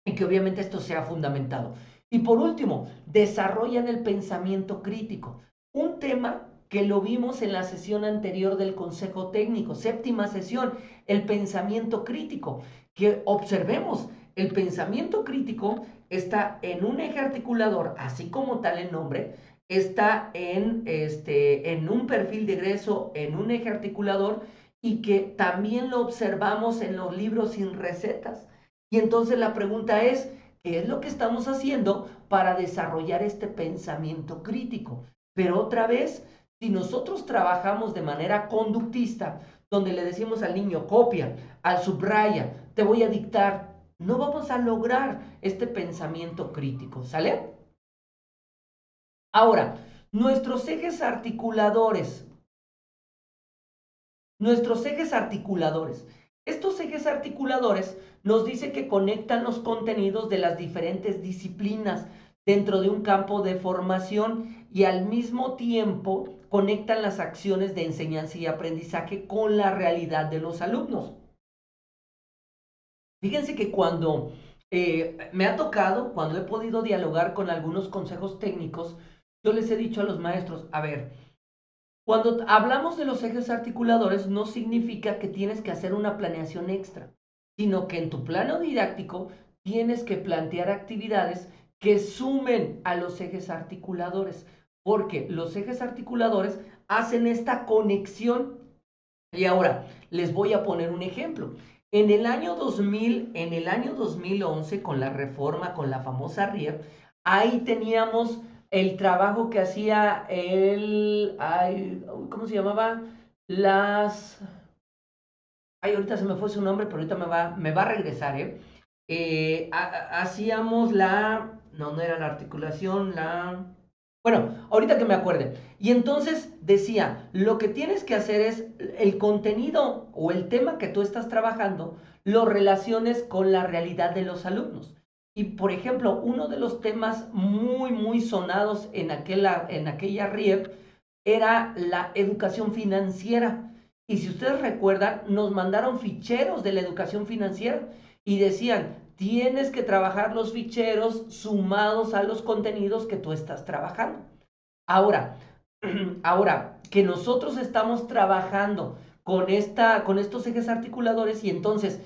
y que obviamente esto sea fundamentado. Y por último, desarrollan el pensamiento crítico, un tema que lo vimos en la sesión anterior del Consejo Técnico, séptima sesión, el pensamiento crítico, que observemos. El pensamiento crítico está en un eje articulador, así como tal el nombre, está en un perfil de egreso, en un eje articulador, y que también lo observamos en los libros sin recetas. Y entonces la pregunta es, ¿qué es lo que estamos haciendo para desarrollar este pensamiento crítico? Pero otra vez, si nosotros trabajamos de manera conductista, donde le decimos al niño, copia, al subraya, te voy a dictar, no vamos a lograr este pensamiento crítico, ¿sale? Ahora, nuestros ejes articuladores, nuestros ejes articuladores. Estos ejes articuladores nos dice que conectan los contenidos de las diferentes disciplinas dentro de un campo de formación y al mismo tiempo conectan las acciones de enseñanza y aprendizaje con la realidad de los alumnos. Fíjense que cuando me ha tocado, cuando he podido dialogar con algunos consejos técnicos, yo les he dicho a los maestros, a ver, cuando hablamos de los ejes articuladores, no significa que tienes que hacer una planeación extra, sino que en tu plano didáctico tienes que plantear actividades que sumen a los ejes articuladores, porque los ejes articuladores hacen esta conexión. Y ahora les voy a poner un ejemplo. En el año 2011, con la reforma, con la famosa RIEP, ahí teníamos el trabajo que hacía ¿cómo se llamaba? Las, ahorita se me fue su nombre, pero ahorita me va a regresar, ¿eh? Hacíamos no era la articulación, bueno, ahorita que me acuerde. Y entonces decía, lo que tienes que hacer es el contenido o el tema que tú estás trabajando, lo relaciones con la realidad de los alumnos. Y por ejemplo, uno de los temas muy, muy sonados en aquella RIEP era la educación financiera. Y si ustedes recuerdan, nos mandaron ficheros de la educación financiera y decían, tienes que trabajar los ficheros sumados a los contenidos que tú estás trabajando. Ahora, ahora que nosotros estamos trabajando con estos ejes articuladores y entonces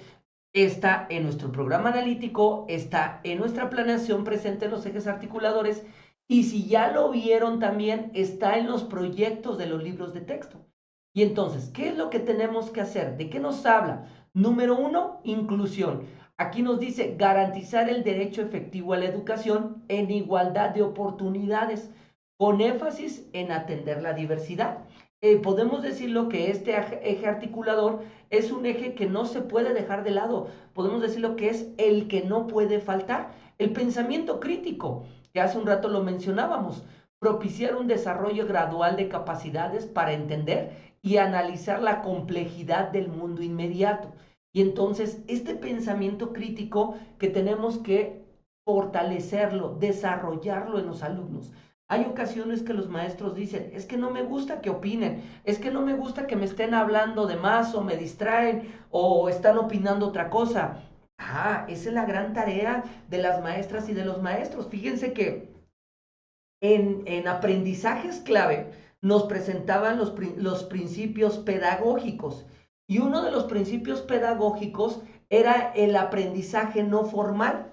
está en nuestro programa analítico, está en nuestra planeación presente en los ejes articuladores y si ya lo vieron también está en los proyectos de los libros de texto. Y entonces, ¿qué es lo que tenemos que hacer? ¿De qué nos habla? Número uno, inclusión. Aquí nos dice garantizar el derecho efectivo a la educación en igualdad de oportunidades, con énfasis en atender la diversidad. Podemos decirlo que este eje articulador es un eje que no se puede dejar de lado. Podemos decirlo que es el que no puede faltar. El pensamiento crítico, que hace un rato lo mencionábamos, propiciar un desarrollo gradual de capacidades para entender y analizar la complejidad del mundo inmediato. Y entonces este pensamiento crítico que tenemos que fortalecerlo, desarrollarlo en los alumnos. Hay ocasiones que los maestros dicen, es que no me gusta que opinen, es que no me gusta que me estén hablando de más o me distraen o están opinando otra cosa. Esa es la gran tarea de las maestras y de los maestros. Fíjense que en aprendizajes clave nos presentaban los principios pedagógicos y uno de los principios pedagógicos era el aprendizaje no formal.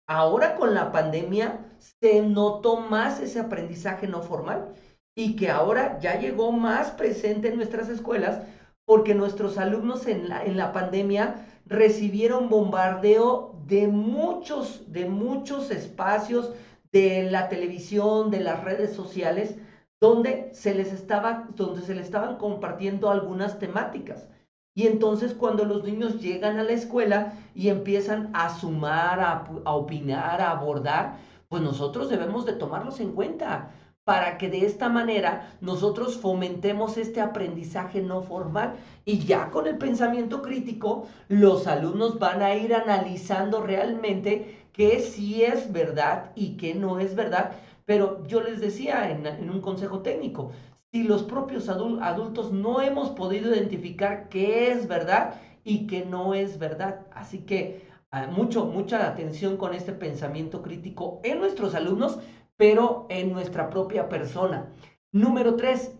Ahora con la pandemia se notó más ese aprendizaje no formal y que ahora ya llegó más presente en nuestras escuelas porque nuestros alumnos en la pandemia recibieron bombardeo de muchos espacios de la televisión, de las redes sociales, donde donde se les estaban compartiendo algunas temáticas. Y entonces cuando los niños llegan a la escuela y empiezan a sumar, a opinar, a abordar, pues nosotros debemos de tomarlos en cuenta para que de esta manera nosotros fomentemos este aprendizaje no formal y ya con el pensamiento crítico los alumnos van a ir analizando realmente qué sí es verdad y qué no es verdad. Pero yo les decía en un consejo técnico, si los propios adultos no hemos podido identificar qué es verdad y qué no es verdad. Así que mucha atención con este pensamiento crítico en nuestros alumnos, pero en nuestra propia persona. Número 3,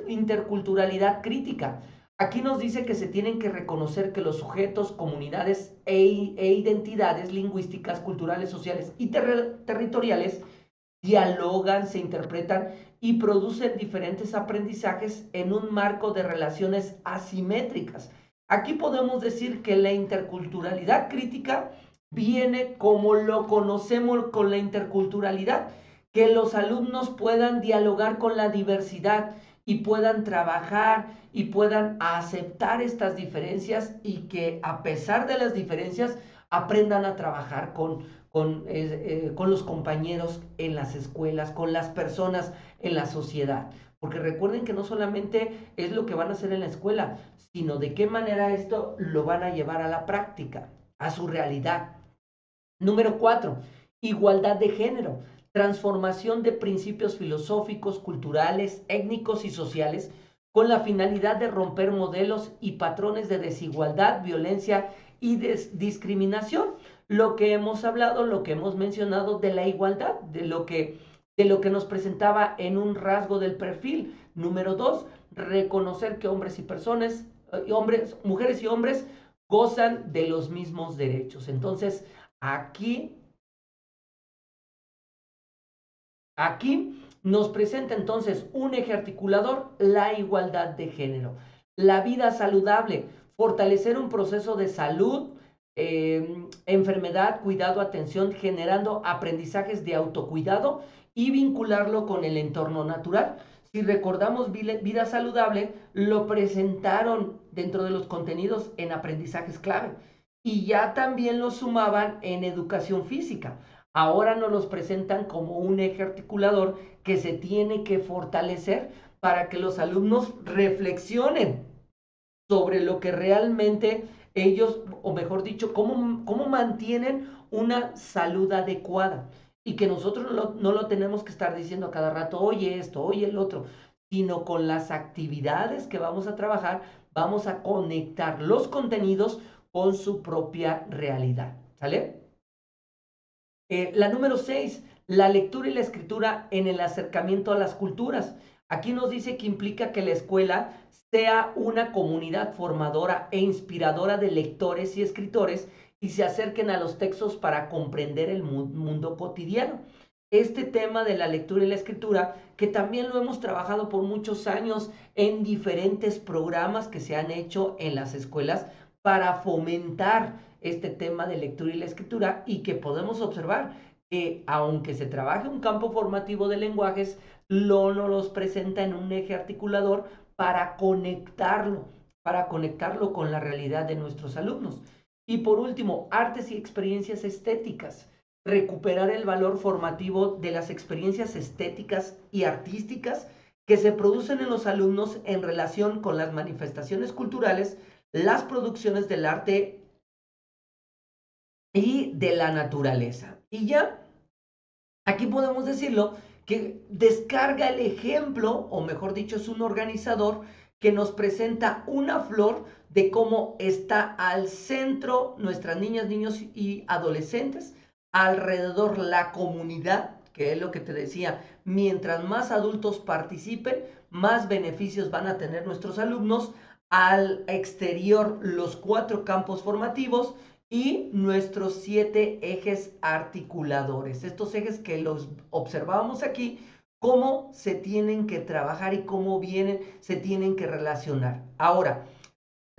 interculturalidad crítica. Aquí nos dice que se tienen que reconocer que los sujetos, comunidades e identidades lingüísticas, culturales, sociales y territoriales dialogan, se interpretan y producen diferentes aprendizajes en un marco de relaciones asimétricas. Aquí podemos decir que la interculturalidad crítica viene como lo conocemos con la interculturalidad, que los alumnos puedan dialogar con la diversidad y puedan trabajar y puedan aceptar estas diferencias y que a pesar de las diferencias aprendan a trabajar con los compañeros en las escuelas, con las personas en la sociedad. Porque recuerden que no solamente es lo que van a hacer en la escuela, sino de qué manera esto lo van a llevar a la práctica, a su realidad. Número 4, igualdad de género, transformación de principios filosóficos, culturales, étnicos y sociales con la finalidad de romper modelos y patrones de desigualdad, violencia y discriminación. Lo que hemos hablado, lo que hemos mencionado de la igualdad, de lo que nos presentaba en un rasgo del perfil. Número 2, reconocer que hombres y personas, mujeres y hombres gozan de los mismos derechos. Entonces, Aquí, aquí nos presenta entonces un eje articulador, la igualdad de género, la vida saludable, fortalecer un proceso de salud, enfermedad, cuidado, atención, generando aprendizajes de autocuidado y vincularlo con el entorno natural. Si recordamos vida saludable, lo presentaron dentro de los contenidos en aprendizajes clave y ya también lo sumaban en educación física. Ahora nos los presentan como un eje articulador que se tiene que fortalecer para que los alumnos reflexionen sobre lo que realmente ellos, o mejor dicho, cómo mantienen una salud adecuada. Y que nosotros no lo tenemos que estar diciendo a cada rato, oye esto, oye el otro, sino con las actividades que vamos a trabajar, vamos a conectar los contenidos con su propia realidad. ¿Sale? La número 6, la lectura y la escritura en el acercamiento a las culturas. Aquí nos dice que implica que la escuela sea una comunidad formadora e inspiradora de lectores y escritores y se acerquen a los textos para comprender el mundo cotidiano. Este tema de la lectura y la escritura, que también lo hemos trabajado por muchos años en diferentes programas que se han hecho en las escuelas para fomentar este tema de lectura y la escritura y que podemos observar que aunque se trabaje un campo formativo de lenguajes, nos los presenta en un eje articulador para conectarlo con la realidad de nuestros alumnos. Y por último, artes y experiencias estéticas. Recuperar el valor formativo de las experiencias estéticas y artísticas que se producen en los alumnos en relación con las manifestaciones culturales, las producciones del arte y de la naturaleza. Y ya, aquí podemos decirlo, que descarga el ejemplo, o mejor dicho, es un organizador que nos presenta una flor de cómo está al centro nuestras niñas, niños y adolescentes, alrededor la comunidad, que es lo que te decía, mientras más adultos participen, más beneficios van a tener nuestros alumnos, al exterior los 4 campos formativos y nuestros 7 ejes articuladores. Estos ejes que los observábamos aquí, cómo se tienen que trabajar y cómo vienen, se tienen que relacionar. Ahora,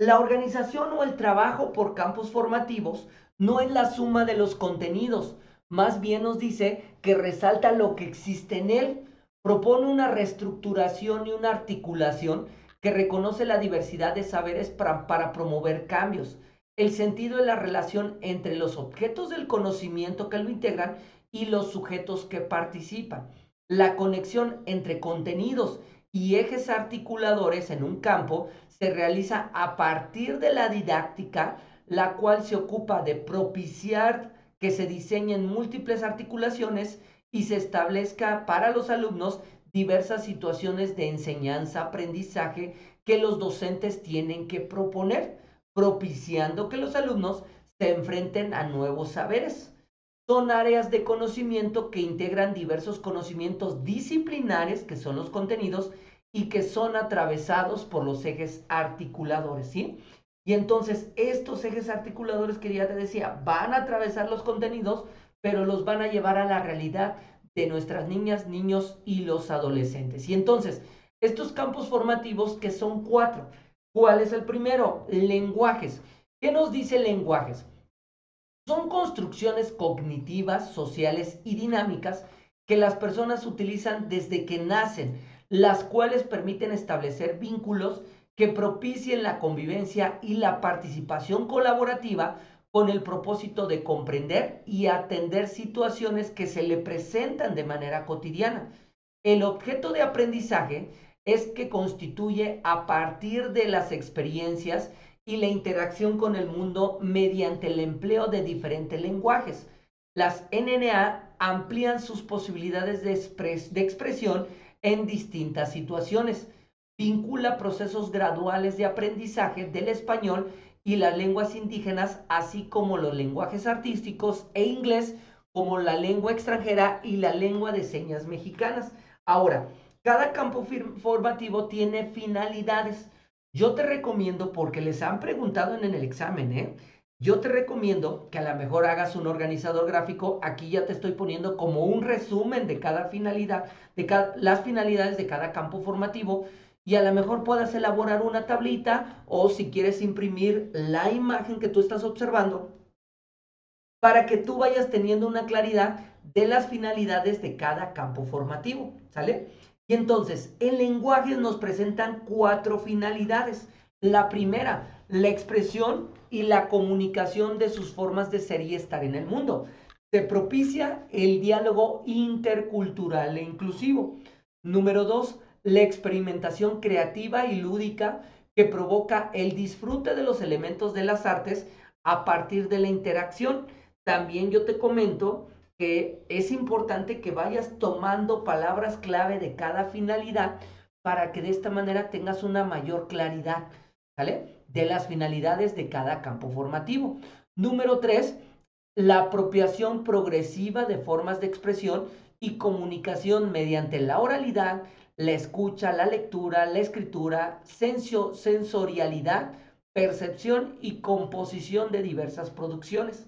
la organización o el trabajo por campos formativos no es la suma de los contenidos, más bien nos dice que resalta lo que existe en él, propone una reestructuración y una articulación que reconoce la diversidad de saberes para promover cambios, el sentido de la relación entre los objetos del conocimiento que lo integran y los sujetos que participan, la conexión entre contenidos y ejes articuladores en un campo se realiza a partir de la didáctica, la cual se ocupa de propiciar que se diseñen múltiples articulaciones y se establezca para los alumnos diversas situaciones de enseñanza-aprendizaje que los docentes tienen que proponer, propiciando que los alumnos se enfrenten a nuevos saberes. Son áreas de conocimiento que integran diversos conocimientos disciplinares, que son los contenidos, y que son atravesados por los ejes articuladores, ¿sí? Y entonces estos ejes articuladores que ya te decía, van a atravesar los contenidos, pero los van a llevar a la realidad de nuestras niñas, niños y los adolescentes. Y entonces, estos campos formativos que son 4. ¿Cuál es el primero? Lenguajes. ¿Qué nos dice lenguajes? Son construcciones cognitivas, sociales y dinámicas que las personas utilizan desde que nacen, las cuales permiten establecer vínculos que propicien la convivencia y la participación colaborativa con el propósito de comprender y atender situaciones que se le presentan de manera cotidiana. El objeto de aprendizaje es que constituye a partir de las experiencias y la interacción con el mundo mediante el empleo de diferentes lenguajes. Las NNA amplían sus posibilidades de expresión en distintas situaciones. Vincula procesos graduales de aprendizaje del español y las lenguas indígenas, así como los lenguajes artísticos e inglés, como la lengua extranjera y la lengua de señas mexicanas. Ahora, cada campo formativo tiene finalidades. Yo te recomiendo, porque les han preguntado en el examen, yo te recomiendo que a lo mejor hagas un organizador gráfico. Aquí ya te estoy poniendo como un resumen de cada finalidad, las finalidades de cada campo formativo, y a lo mejor puedas elaborar una tablita o si quieres imprimir la imagen que tú estás observando para que tú vayas teniendo una claridad de las finalidades de cada campo formativo, ¿sale? Y entonces, en lenguajes nos presentan 4 finalidades. La primera, la expresión y la comunicación de sus formas de ser y estar en el mundo. Se propicia el diálogo intercultural e inclusivo. Número 2, la experimentación creativa y lúdica que provoca el disfrute de los elementos de las artes a partir de la interacción. También yo te comento que es importante que vayas tomando palabras clave de cada finalidad para que de esta manera tengas una mayor claridad, ¿vale? De las finalidades de cada campo formativo. Número 3, la apropiación progresiva de formas de expresión y comunicación mediante la oralidad, la escucha, la lectura, la escritura, sensorialidad, percepción y composición de diversas producciones.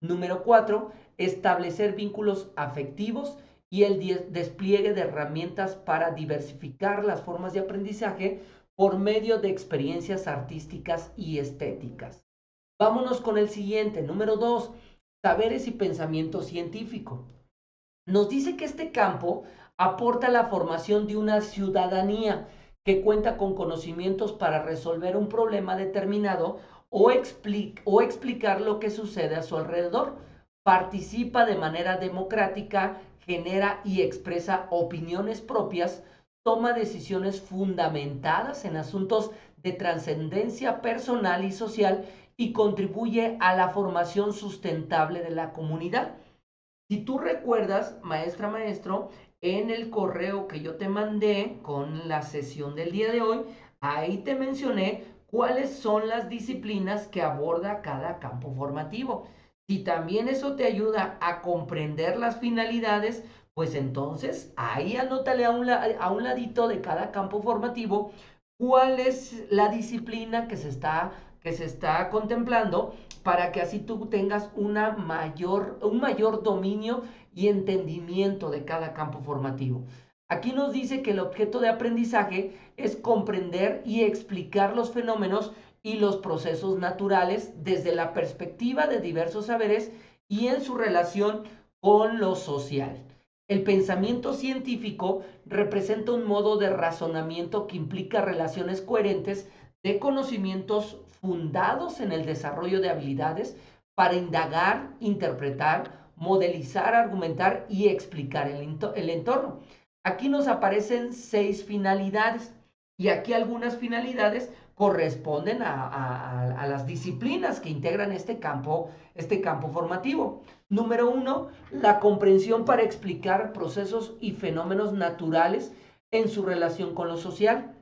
Número 4, establecer vínculos afectivos y el despliegue de herramientas para diversificar las formas de aprendizaje por medio de experiencias artísticas y estéticas. Vámonos con el siguiente, número 2, saberes y pensamiento científico. Nos dice que este campo aporta la formación de una ciudadanía que cuenta con conocimientos para resolver un problema determinado o explicar lo que sucede a su alrededor. Participa de manera democrática, genera y expresa opiniones propias, toma decisiones fundamentadas en asuntos de trascendencia personal y social y contribuye a la formación sustentable de la comunidad. Si tú recuerdas, maestra, maestro, en el correo que yo te mandé con la sesión del día de hoy, ahí te mencioné cuáles son las disciplinas que aborda cada campo formativo. Si también eso te ayuda a comprender las finalidades, pues entonces ahí anótale a un ladito de cada campo formativo cuál es la disciplina que se está contemplando para que así tú tengas un mayor dominio y entendimiento de cada campo formativo. Aquí nos dice que el objeto de aprendizaje es comprender y explicar los fenómenos y los procesos naturales desde la perspectiva de diversos saberes y en su relación con lo social. El pensamiento científico representa un modo de razonamiento que implica relaciones coherentes de conocimientos fundados en el desarrollo de habilidades para indagar, interpretar, modelizar, argumentar y explicar el entorno. Aquí nos aparecen 6 finalidades y aquí algunas finalidades corresponden a las disciplinas que integran este campo formativo. Número 1, la comprensión para explicar procesos y fenómenos naturales en su relación con lo social.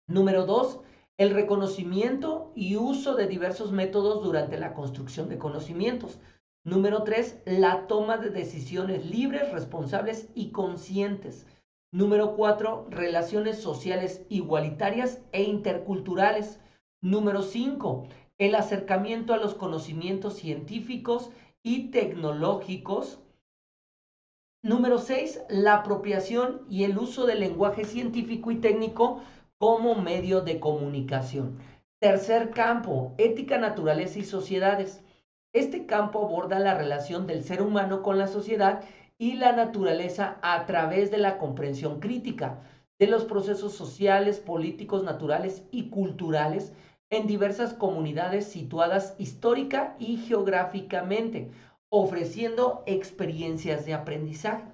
Número 2, el reconocimiento y uso de diversos métodos durante la construcción de conocimientos. Número 3, la toma de decisiones libres, responsables y conscientes. Número 4, relaciones sociales igualitarias e interculturales. Número 5, el acercamiento a los conocimientos científicos y tecnológicos. Número 6, la apropiación y el uso del lenguaje científico y técnico como medio de comunicación. Tercer campo, ética, naturaleza y sociedades. Este campo aborda la relación del ser humano con la sociedad y la naturaleza a través de la comprensión crítica de los procesos sociales, políticos, naturales y culturales en diversas comunidades situadas histórica y geográficamente, ofreciendo experiencias de aprendizaje.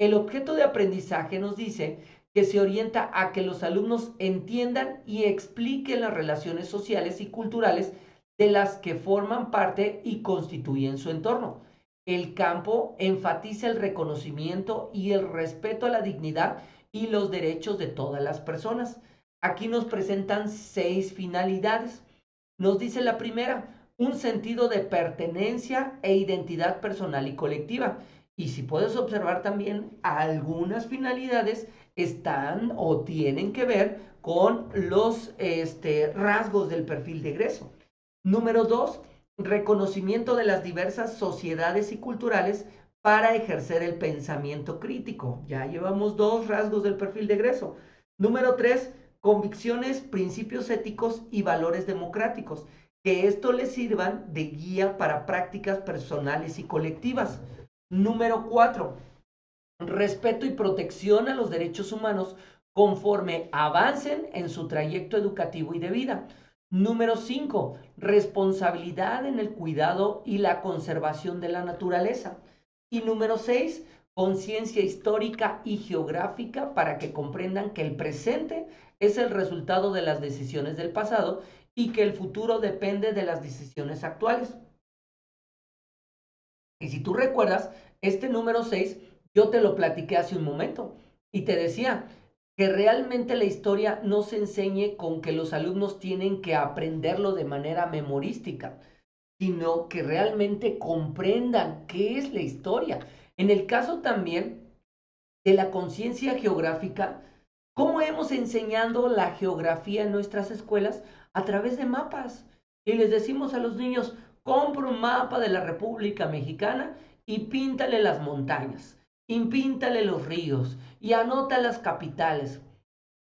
El objeto de aprendizaje nos dice que se orienta a que los alumnos entiendan y expliquen las relaciones sociales y culturales de las que forman parte y constituyen su entorno. El campo enfatiza el reconocimiento y el respeto a la dignidad y los derechos de todas las personas. Aquí nos presentan 6 finalidades. Nos dice la primera, un sentido de pertenencia e identidad personal y colectiva. Y si puedes observar también, algunas finalidades están o tienen que ver con los rasgos del perfil de egreso. Número 2, reconocimiento de las diversas sociedades y culturales para ejercer el pensamiento crítico. Ya llevamos 2 rasgos del perfil de egreso. Número 3, convicciones, principios éticos y valores democráticos. Que esto les sirvan de guía para prácticas personales y colectivas. Número 4, respeto y protección a los derechos humanos conforme avancen en su trayecto educativo y de vida. Número 5, responsabilidad en el cuidado y la conservación de la naturaleza. Y número 6, conciencia histórica y geográfica para que comprendan que el presente es el resultado de las decisiones del pasado y que el futuro depende de las decisiones actuales. Y si tú recuerdas, este número 6 yo te lo platiqué hace un momento y te decía que realmente la historia no se enseñe con que los alumnos tienen que aprenderlo de manera memorística, sino que realmente comprendan qué es la historia. En el caso también de la conciencia geográfica, ¿cómo hemos enseñado la geografía en nuestras escuelas? A través de mapas. Y les decimos a los niños, compra un mapa de la República Mexicana y píntale las montañas, y píntale los ríos, y anota las capitales.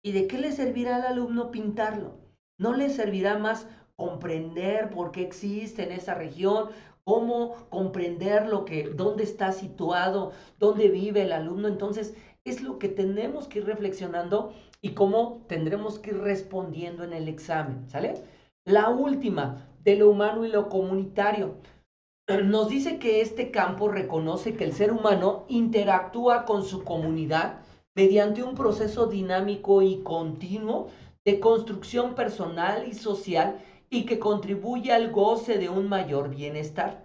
¿Y de qué le servirá al alumno pintarlo? No le servirá más comprender por qué existe en esa región, cómo comprender dónde está situado, dónde vive el alumno. Entonces, es lo que tenemos que ir reflexionando y cómo tendremos que ir respondiendo en el examen, ¿sale? La última, de lo humano y lo comunitario. Nos dice que este campo reconoce que el ser humano interactúa con su comunidad mediante un proceso dinámico y continuo de construcción personal y social y que contribuye al goce de un mayor bienestar.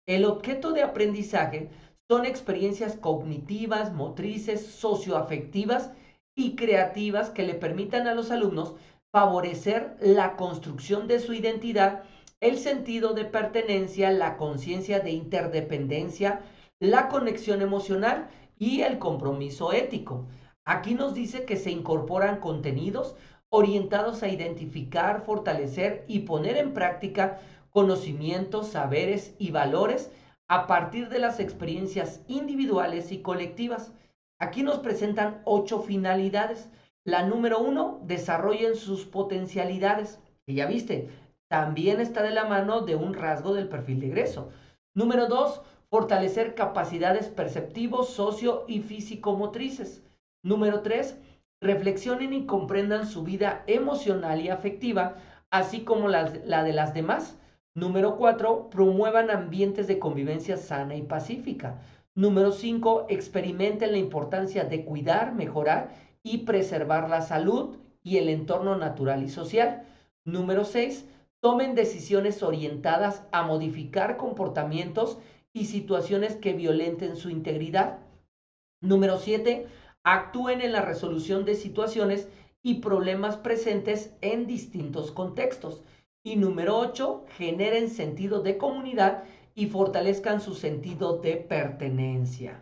El objeto de aprendizaje son experiencias cognitivas, motrices, socioafectivas y creativas que le permitan a los alumnos favorecer la construcción de su identidad, el sentido de pertenencia, la conciencia de interdependencia, la conexión emocional y el compromiso ético. Aquí nos dice que se incorporan contenidos orientados a identificar, fortalecer y poner en práctica conocimientos, saberes y valores a partir de las experiencias individuales y colectivas. Aquí nos presentan 8 finalidades. La número 1, desarrollen sus potencialidades. Y ya viste, también está de la mano de un rasgo del perfil de egreso. Número 2, fortalecer capacidades perceptivos, socio y físico-motrices. Número 3, reflexionen y comprendan su vida emocional y afectiva, así como la de las demás. Número 4, promuevan ambientes de convivencia sana y pacífica. Número 5, experimenten la importancia de cuidar, mejorar y preservar la salud y el entorno natural y social. Número 6, tomen decisiones orientadas a modificar comportamientos y situaciones que violenten su integridad. Número 7, actúen en la resolución de situaciones y problemas presentes en distintos contextos. Y número 8, generen sentido de comunidad y fortalezcan su sentido de pertenencia.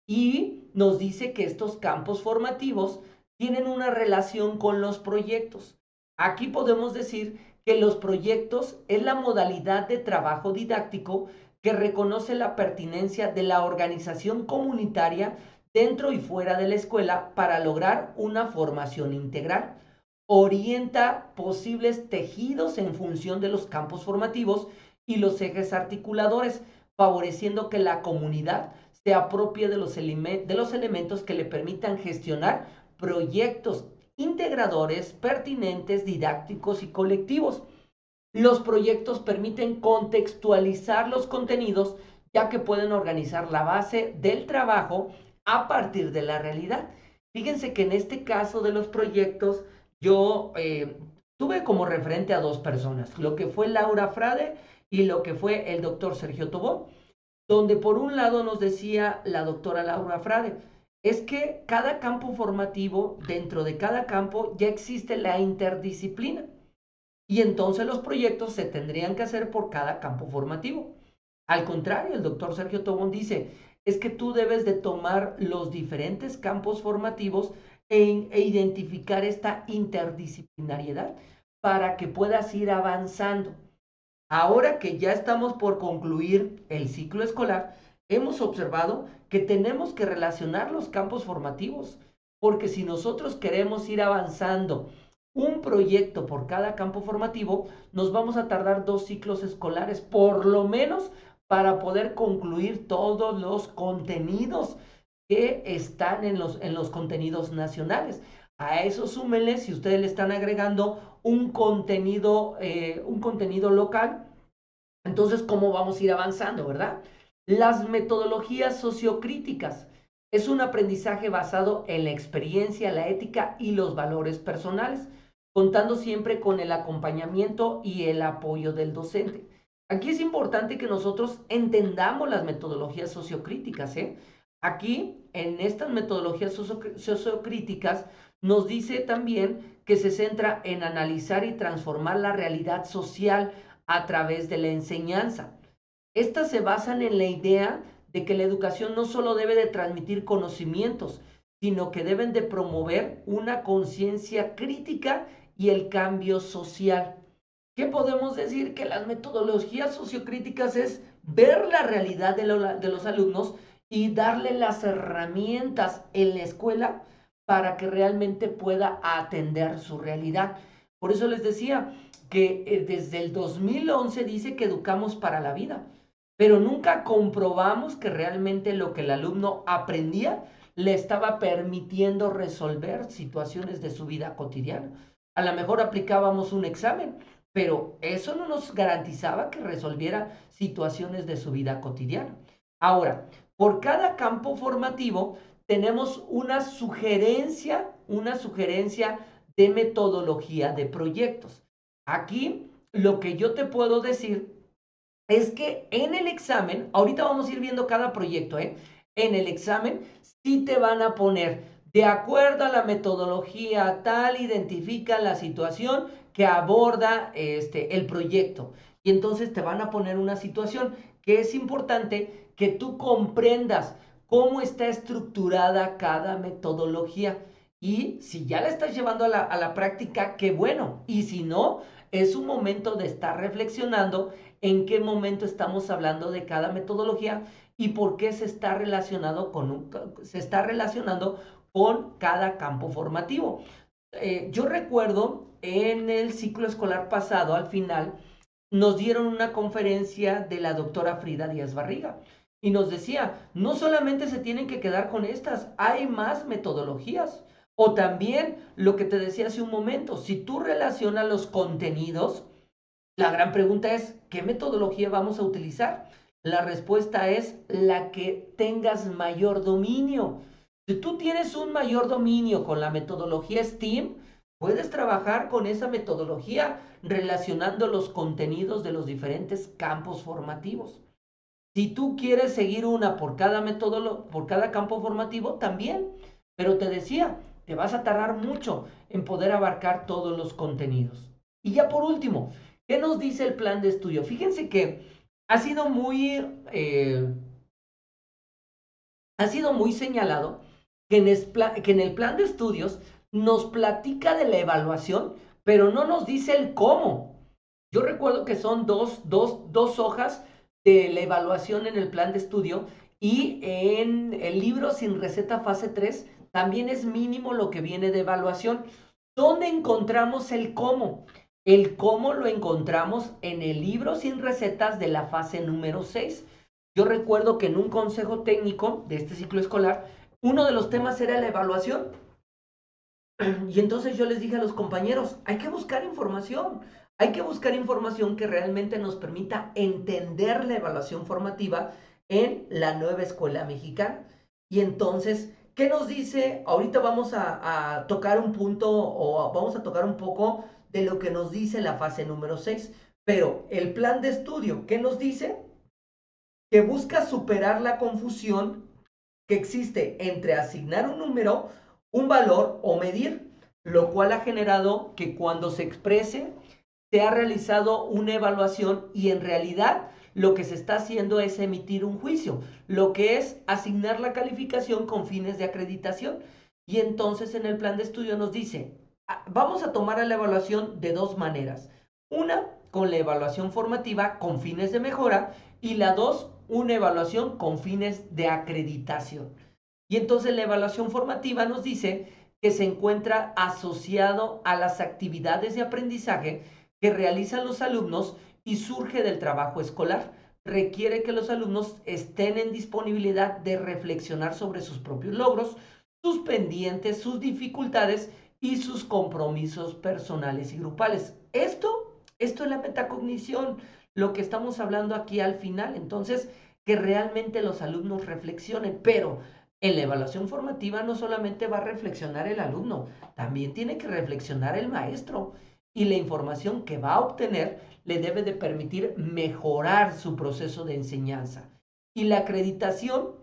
y nos dice que estos campos formativos tienen una relación con los proyectos. Aquí podemos decir que los proyectos es la modalidad de trabajo didáctico que reconoce la pertinencia de la organización comunitaria dentro y fuera de la escuela para lograr una formación integral. Orienta posibles tejidos en función de los campos formativos y los ejes articuladores, favoreciendo que la comunidad se apropie de los elementos que le permitan gestionar proyectos integradores, pertinentes, didácticos y colectivos. Los proyectos permiten contextualizar los contenidos, ya que pueden organizar la base del trabajo a partir de la realidad. Fíjense que en este caso de los proyectos, yo tuve como referente a dos personas, lo que fue Laura Frade y lo que fue el doctor Sergio Tobón, donde por un lado nos decía la doctora Laura Frade, es que cada campo formativo, dentro de cada campo ya existe la interdisciplina. Y entonces los proyectos se tendrían que hacer por cada campo formativo. Al contrario, el doctor Sergio Tobón dice, es que tú debes de tomar los diferentes campos formativos e identificar esta interdisciplinariedad para que puedas ir avanzando. Ahora que ya estamos por concluir el ciclo escolar, hemos observado que tenemos que relacionar los campos formativos, porque si nosotros queremos ir avanzando un proyecto por cada campo formativo, nos vamos a tardar 2 ciclos escolares, por lo menos para poder concluir todos los contenidos que están en los contenidos nacionales. A eso súmenle, si ustedes le están agregando un contenido local, entonces, ¿cómo vamos a ir avanzando, verdad? Las metodologías sociocríticas es un aprendizaje basado en la experiencia, la ética y los valores personales, contando siempre con el acompañamiento y el apoyo del docente. Aquí es importante que nosotros entendamos las metodologías sociocríticas, ¿eh? Aquí, en estas metodologías sociocríticas, nos dice también que se centra en analizar y transformar la realidad social a través de la enseñanza. Estas se basan en la idea de que la educación no solo debe de transmitir conocimientos, sino que deben de promover una conciencia crítica y el cambio social. ¿Qué podemos decir? Que las metodologías sociocríticas es ver la realidad de los alumnos y darle las herramientas en la escuela para que realmente pueda atender su realidad. Por eso les decía que desde el 2011 dice que educamos para la vida, pero nunca comprobamos que realmente lo que el alumno aprendía le estaba permitiendo resolver situaciones de su vida cotidiana. A lo mejor aplicábamos un examen, pero eso no nos garantizaba que resolviera situaciones de su vida cotidiana. Ahora, por cada campo formativo tenemos una sugerencia de metodología de proyectos. Aquí lo que yo te puedo decir es que en el examen, ahorita vamos a ir viendo cada proyecto, ¿eh? En el examen sí te van a poner, de acuerdo a la metodología tal, identifica la situación que aborda el proyecto. Y entonces te van a poner una situación que es importante que tú comprendas cómo está estructurada cada metodología. Y si ya la estás llevando a la práctica, qué bueno. Y si no, es un momento de estar reflexionando en qué momento estamos hablando de cada metodología y por qué se está relacionando con cada campo formativo. Yo recuerdo en el ciclo escolar pasado, al final, nos dieron una conferencia de la doctora Frida Díaz Barriga y nos decía, no solamente se tienen que quedar con estas, hay más metodologías. O también lo que te decía hace un momento, si tú relacionas los contenidos, la gran pregunta es, ¿qué metodología vamos a utilizar? La respuesta es la que tengas mayor dominio. Si tú tienes un mayor dominio con la metodología STEAM, puedes trabajar con esa metodología relacionando los contenidos de los diferentes campos formativos. Si tú quieres seguir una por cada campo formativo, también. Pero te decía, te vas a tardar mucho en poder abarcar todos los contenidos. Y ya por último, ¿qué nos dice el plan de estudio? Fíjense que ha sido muy, ha sido muy señalado que en el plan de estudios nos platica de la evaluación, pero no nos dice el cómo. Yo recuerdo que son dos hojas de la evaluación en el plan de estudio y en el libro Sin Receta Fase 3 también es mínimo lo que viene de evaluación. ¿Dónde encontramos el cómo? El cómo lo encontramos en el libro Sin Recetas de la fase número 6. Yo recuerdo que en un consejo técnico de este ciclo escolar, uno de los temas era la evaluación. Y entonces yo les dije a los compañeros, hay que buscar información que realmente nos permita entender la evaluación formativa en la nueva escuela mexicana. Y entonces, ¿qué nos dice? Ahorita vamos a tocar un punto o vamos a tocar un poco de lo que nos dice la fase número 6. Pero el plan de estudio, ¿qué nos dice? Que busca superar la confusión que existe entre asignar un número, un valor o medir, lo cual ha generado que cuando se exprese se ha realizado una evaluación y en realidad lo que se está haciendo es emitir un juicio, lo que es asignar la calificación con fines de acreditación. Y entonces en el plan de estudio nos dice, vamos a tomar a la evaluación de dos maneras. Una, con la evaluación formativa con fines de mejora y la dos, una evaluación con fines de acreditación. Y entonces la evaluación formativa nos dice que se encuentra asociado a las actividades de aprendizaje que realizan los alumnos y surge del trabajo escolar. Requiere que los alumnos estén en disponibilidad de reflexionar sobre sus propios logros, sus pendientes, sus dificultades y sus compromisos personales y grupales. Esto es la metacognición, lo que estamos hablando aquí al final. Entonces, que realmente los alumnos reflexionen, pero en la evaluación formativa no solamente va a reflexionar el alumno, también tiene que reflexionar el maestro y la información que va a obtener le debe de permitir mejorar su proceso de enseñanza. Y la acreditación,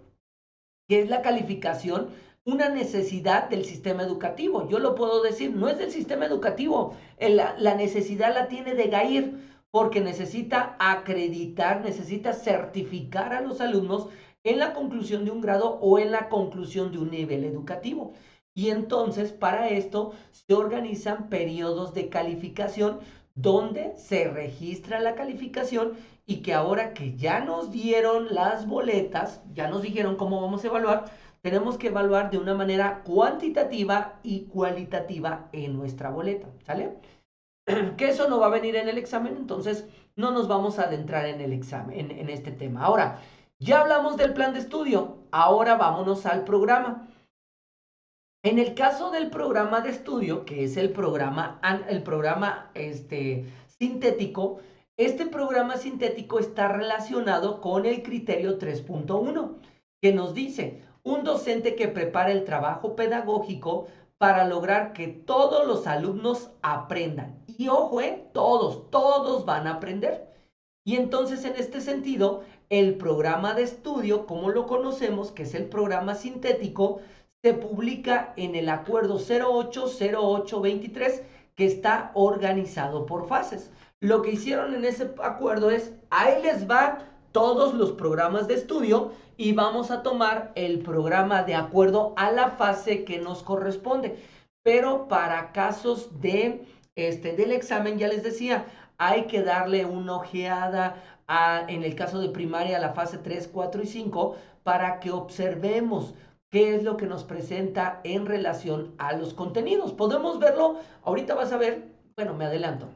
que es la calificación, una necesidad del sistema educativo. Yo lo puedo decir, no es del sistema educativo, la necesidad la tiene de GAIR, porque necesita acreditar, necesita certificar a los alumnos en la conclusión de un grado o en la conclusión de un nivel educativo. Y entonces para esto se organizan periodos de calificación donde se registra la calificación y que ahora que ya nos dieron las boletas, ya nos dijeron cómo vamos a evaluar, tenemos que evaluar de una manera cuantitativa y cualitativa en nuestra boleta, ¿sale? Que eso no va a venir en el examen, entonces no nos vamos a adentrar en el examen, en este tema. Ahora, ya hablamos del plan de estudio, ahora vámonos al programa. En el caso del programa de estudio, que es el programa sintético, este programa sintético está relacionado con el criterio 3.1, que nos dice, un docente que prepara el trabajo pedagógico para lograr que todos los alumnos aprendan. Y ojo, todos van a aprender. Y entonces en este sentido, el programa de estudio, como lo conocemos, que es el programa sintético, se publica en el acuerdo 080823 que está organizado por fases. Lo que hicieron en ese acuerdo es, ahí les va todos los programas de estudio y vamos a tomar el programa de acuerdo a la fase que nos corresponde. Pero para casos del examen, ya les decía, hay que darle una ojeada en el caso de primaria a la fase 3, 4 y 5 para que observemos qué es lo que nos presenta en relación a los contenidos. Podemos verlo, ahorita vas a ver, bueno, me adelanto.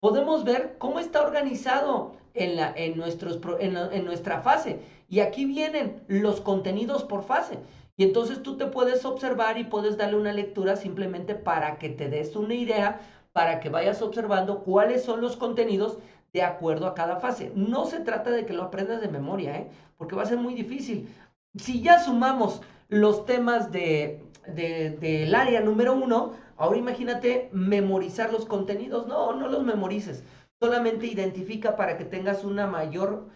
Podemos ver cómo está organizado en nuestra fase. Y aquí vienen los contenidos por fase. Y entonces tú te puedes observar y puedes darle una lectura simplemente para que te des una idea, para que vayas observando cuáles son los contenidos de acuerdo a cada fase. No se trata de que lo aprendas de memoria, porque va a ser muy difícil. Si ya sumamos los temas del área número 1, ahora imagínate memorizar los contenidos. No, no los memorices. Solamente identifica para que tengas una mayor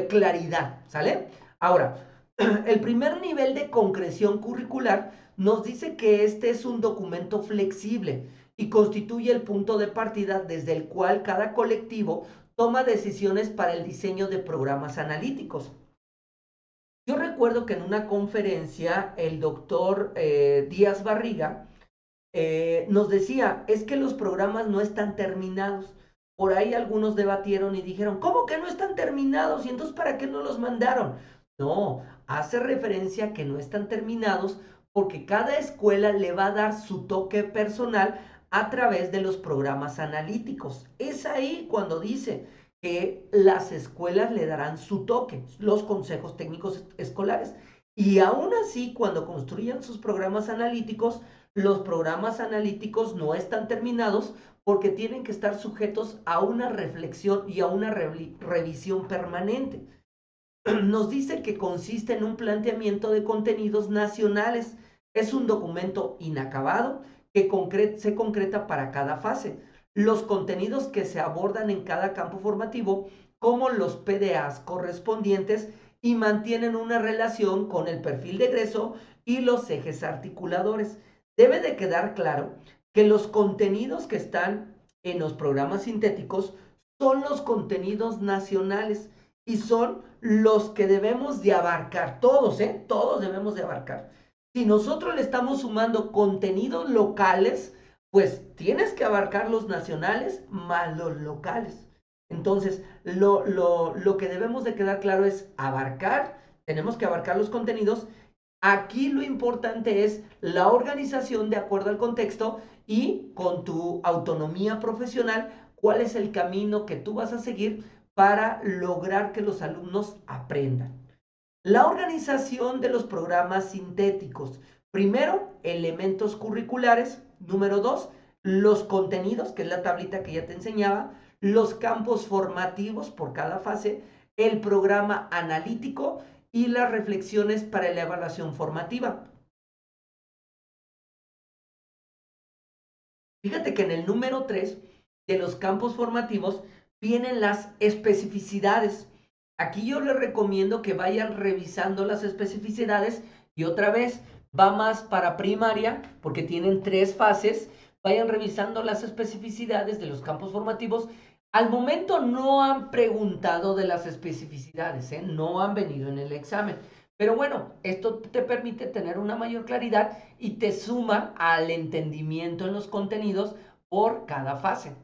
claridad, ¿sale? Ahora, el primer nivel de concreción curricular nos dice que este es un documento flexible y constituye el punto de partida desde el cual cada colectivo toma decisiones para el diseño de programas analíticos. acuerdo que en una conferencia el doctor Díaz Barriga nos decía, es que los programas no están terminados. Por ahí algunos debatieron y dijeron, ¿cómo que no están terminados? ¿Y entonces para qué no los mandaron? No, hace referencia a que no están terminados porque cada escuela le va a dar su toque personal a través de los programas analíticos. Es ahí cuando dice que las escuelas le darán su toque, los consejos técnicos escolares. Y aún así, cuando construyan sus programas analíticos, los programas analíticos no están terminados porque tienen que estar sujetos a una reflexión y a una revisión permanente. Nos dice que consiste en un planteamiento de contenidos nacionales. Es un documento inacabado que se concreta para cada fase. Los contenidos que se abordan en cada campo formativo, como los PDAs correspondientes, y mantienen una relación con el perfil de egreso y los ejes articuladores. Debe de quedar claro que los contenidos que están en los programas sintéticos son los contenidos nacionales y son los que debemos de abarcar, todos, todos debemos de abarcar. Si nosotros le estamos sumando contenidos locales, pues tienes que abarcar los nacionales más los locales. Entonces, lo que debemos de quedar claro es abarcar, tenemos que abarcar los contenidos. Aquí lo importante es la organización de acuerdo al contexto y con tu autonomía profesional, cuál es el camino que tú vas a seguir para lograr que los alumnos aprendan. La organización de los programas sintéticos. Primero, elementos curriculares. Número dos, los contenidos, que es la tablita que ya te enseñaba. Los campos formativos por cada fase. El programa analítico y las reflexiones para la evaluación formativa. Fíjate que en el número 3 de los campos formativos vienen las especificidades. Aquí yo les recomiendo que vayan revisando las especificidades y otra vez va más para primaria porque tienen 3 fases. Vayan revisando las especificidades de los campos formativos. Al momento no han preguntado de las especificidades, no han venido en el examen. Pero bueno, esto te permite tener una mayor claridad y te suma al entendimiento en los contenidos por cada fase.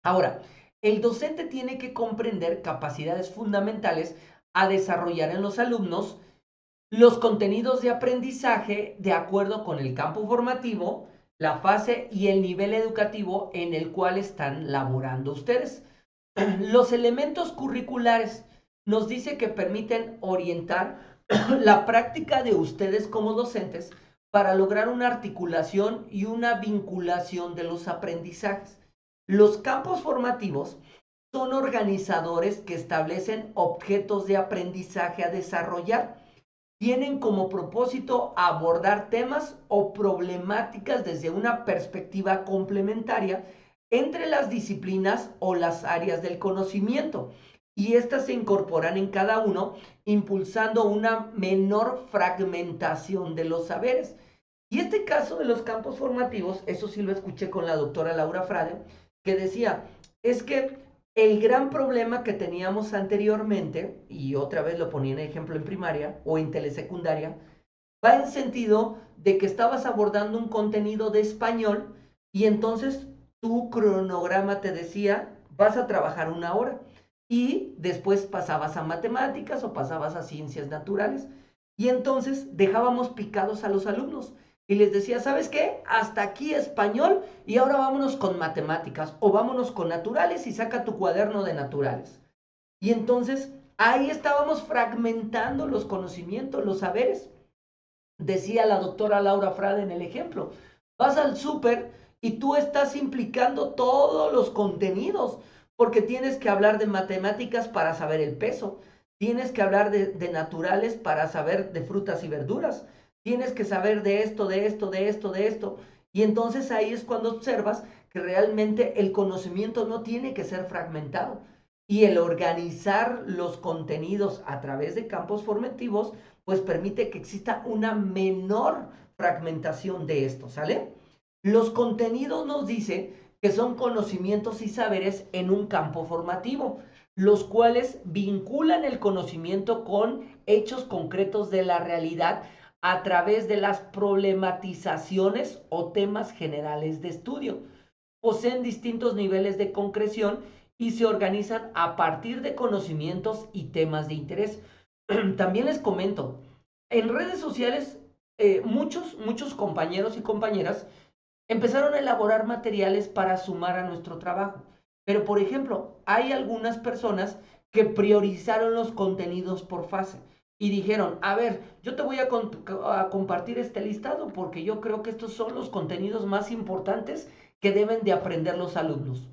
Ahora, el docente tiene que comprender capacidades fundamentales a desarrollar en los alumnos, los contenidos de aprendizaje de acuerdo con el campo formativo, la fase y el nivel educativo en el cual están laborando ustedes. Los elementos curriculares nos dice que permiten orientar la práctica de ustedes como docentes para lograr una articulación y una vinculación de los aprendizajes. Los campos formativos son organizadores que establecen objetos de aprendizaje a desarrollar. Tienen como propósito abordar temas o problemáticas desde una perspectiva complementaria entre las disciplinas o las áreas del conocimiento, y estas se incorporan en cada uno, impulsando una menor fragmentación de los saberes. Y este caso de los campos formativos, eso sí lo escuché con la doctora Laura Frade, que decía, es que el gran problema que teníamos anteriormente, y otra vez lo ponía en ejemplo en primaria o en telesecundaria, va en sentido de que estabas abordando un contenido de español y entonces tu cronograma te decía, vas a trabajar 1 hora y después pasabas a matemáticas o pasabas a ciencias naturales. Y entonces dejábamos picados a los alumnos y les decía, ¿sabes qué? Hasta aquí español y ahora vámonos con matemáticas o vámonos con naturales y saca tu cuaderno de naturales. Y entonces ahí estábamos fragmentando los conocimientos, los saberes. Decía la doctora Laura Frade en el ejemplo, vas al súper y tú estás implicando todos los contenidos, porque tienes que hablar de matemáticas para saber el peso, tienes que hablar de naturales para saber de frutas y verduras, tienes que saber de esto, de esto, de esto, de esto. Y entonces ahí es cuando observas que realmente el conocimiento no tiene que ser fragmentado. Y el organizar los contenidos a través de campos formativos pues permite que exista una menor fragmentación de esto, ¿sale? Los contenidos nos dice que son conocimientos y saberes en un campo formativo. los cuales vinculan el conocimiento con hechos concretos de la realidad a través de las problematizaciones o temas generales de estudio. Poseen distintos niveles de concreción y se organizan a partir de conocimientos y temas de interés. También les comento, en redes sociales muchos compañeros y compañeras empezaron a elaborar materiales para sumar a nuestro trabajo. Pero, por ejemplo, hay algunas personas que priorizaron los contenidos por fase y dijeron, a ver, yo te voy a compartir este listado porque yo creo que estos son los contenidos más importantes que deben de aprender los alumnos.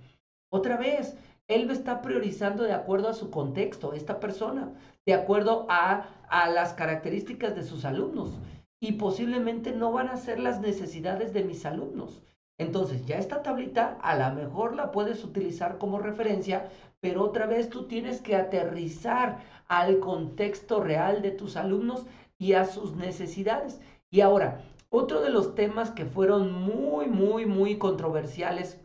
Otra vez, él lo está priorizando de acuerdo a su contexto, esta persona, de acuerdo a las características de sus alumnos. Y posiblemente no van a ser las necesidades de mis alumnos. Entonces, ya esta tablita a lo mejor la puedes utilizar como referencia, pero otra vez tú tienes que aterrizar al contexto real de tus alumnos y a sus necesidades. Y ahora, otro de los temas que fueron muy controversiales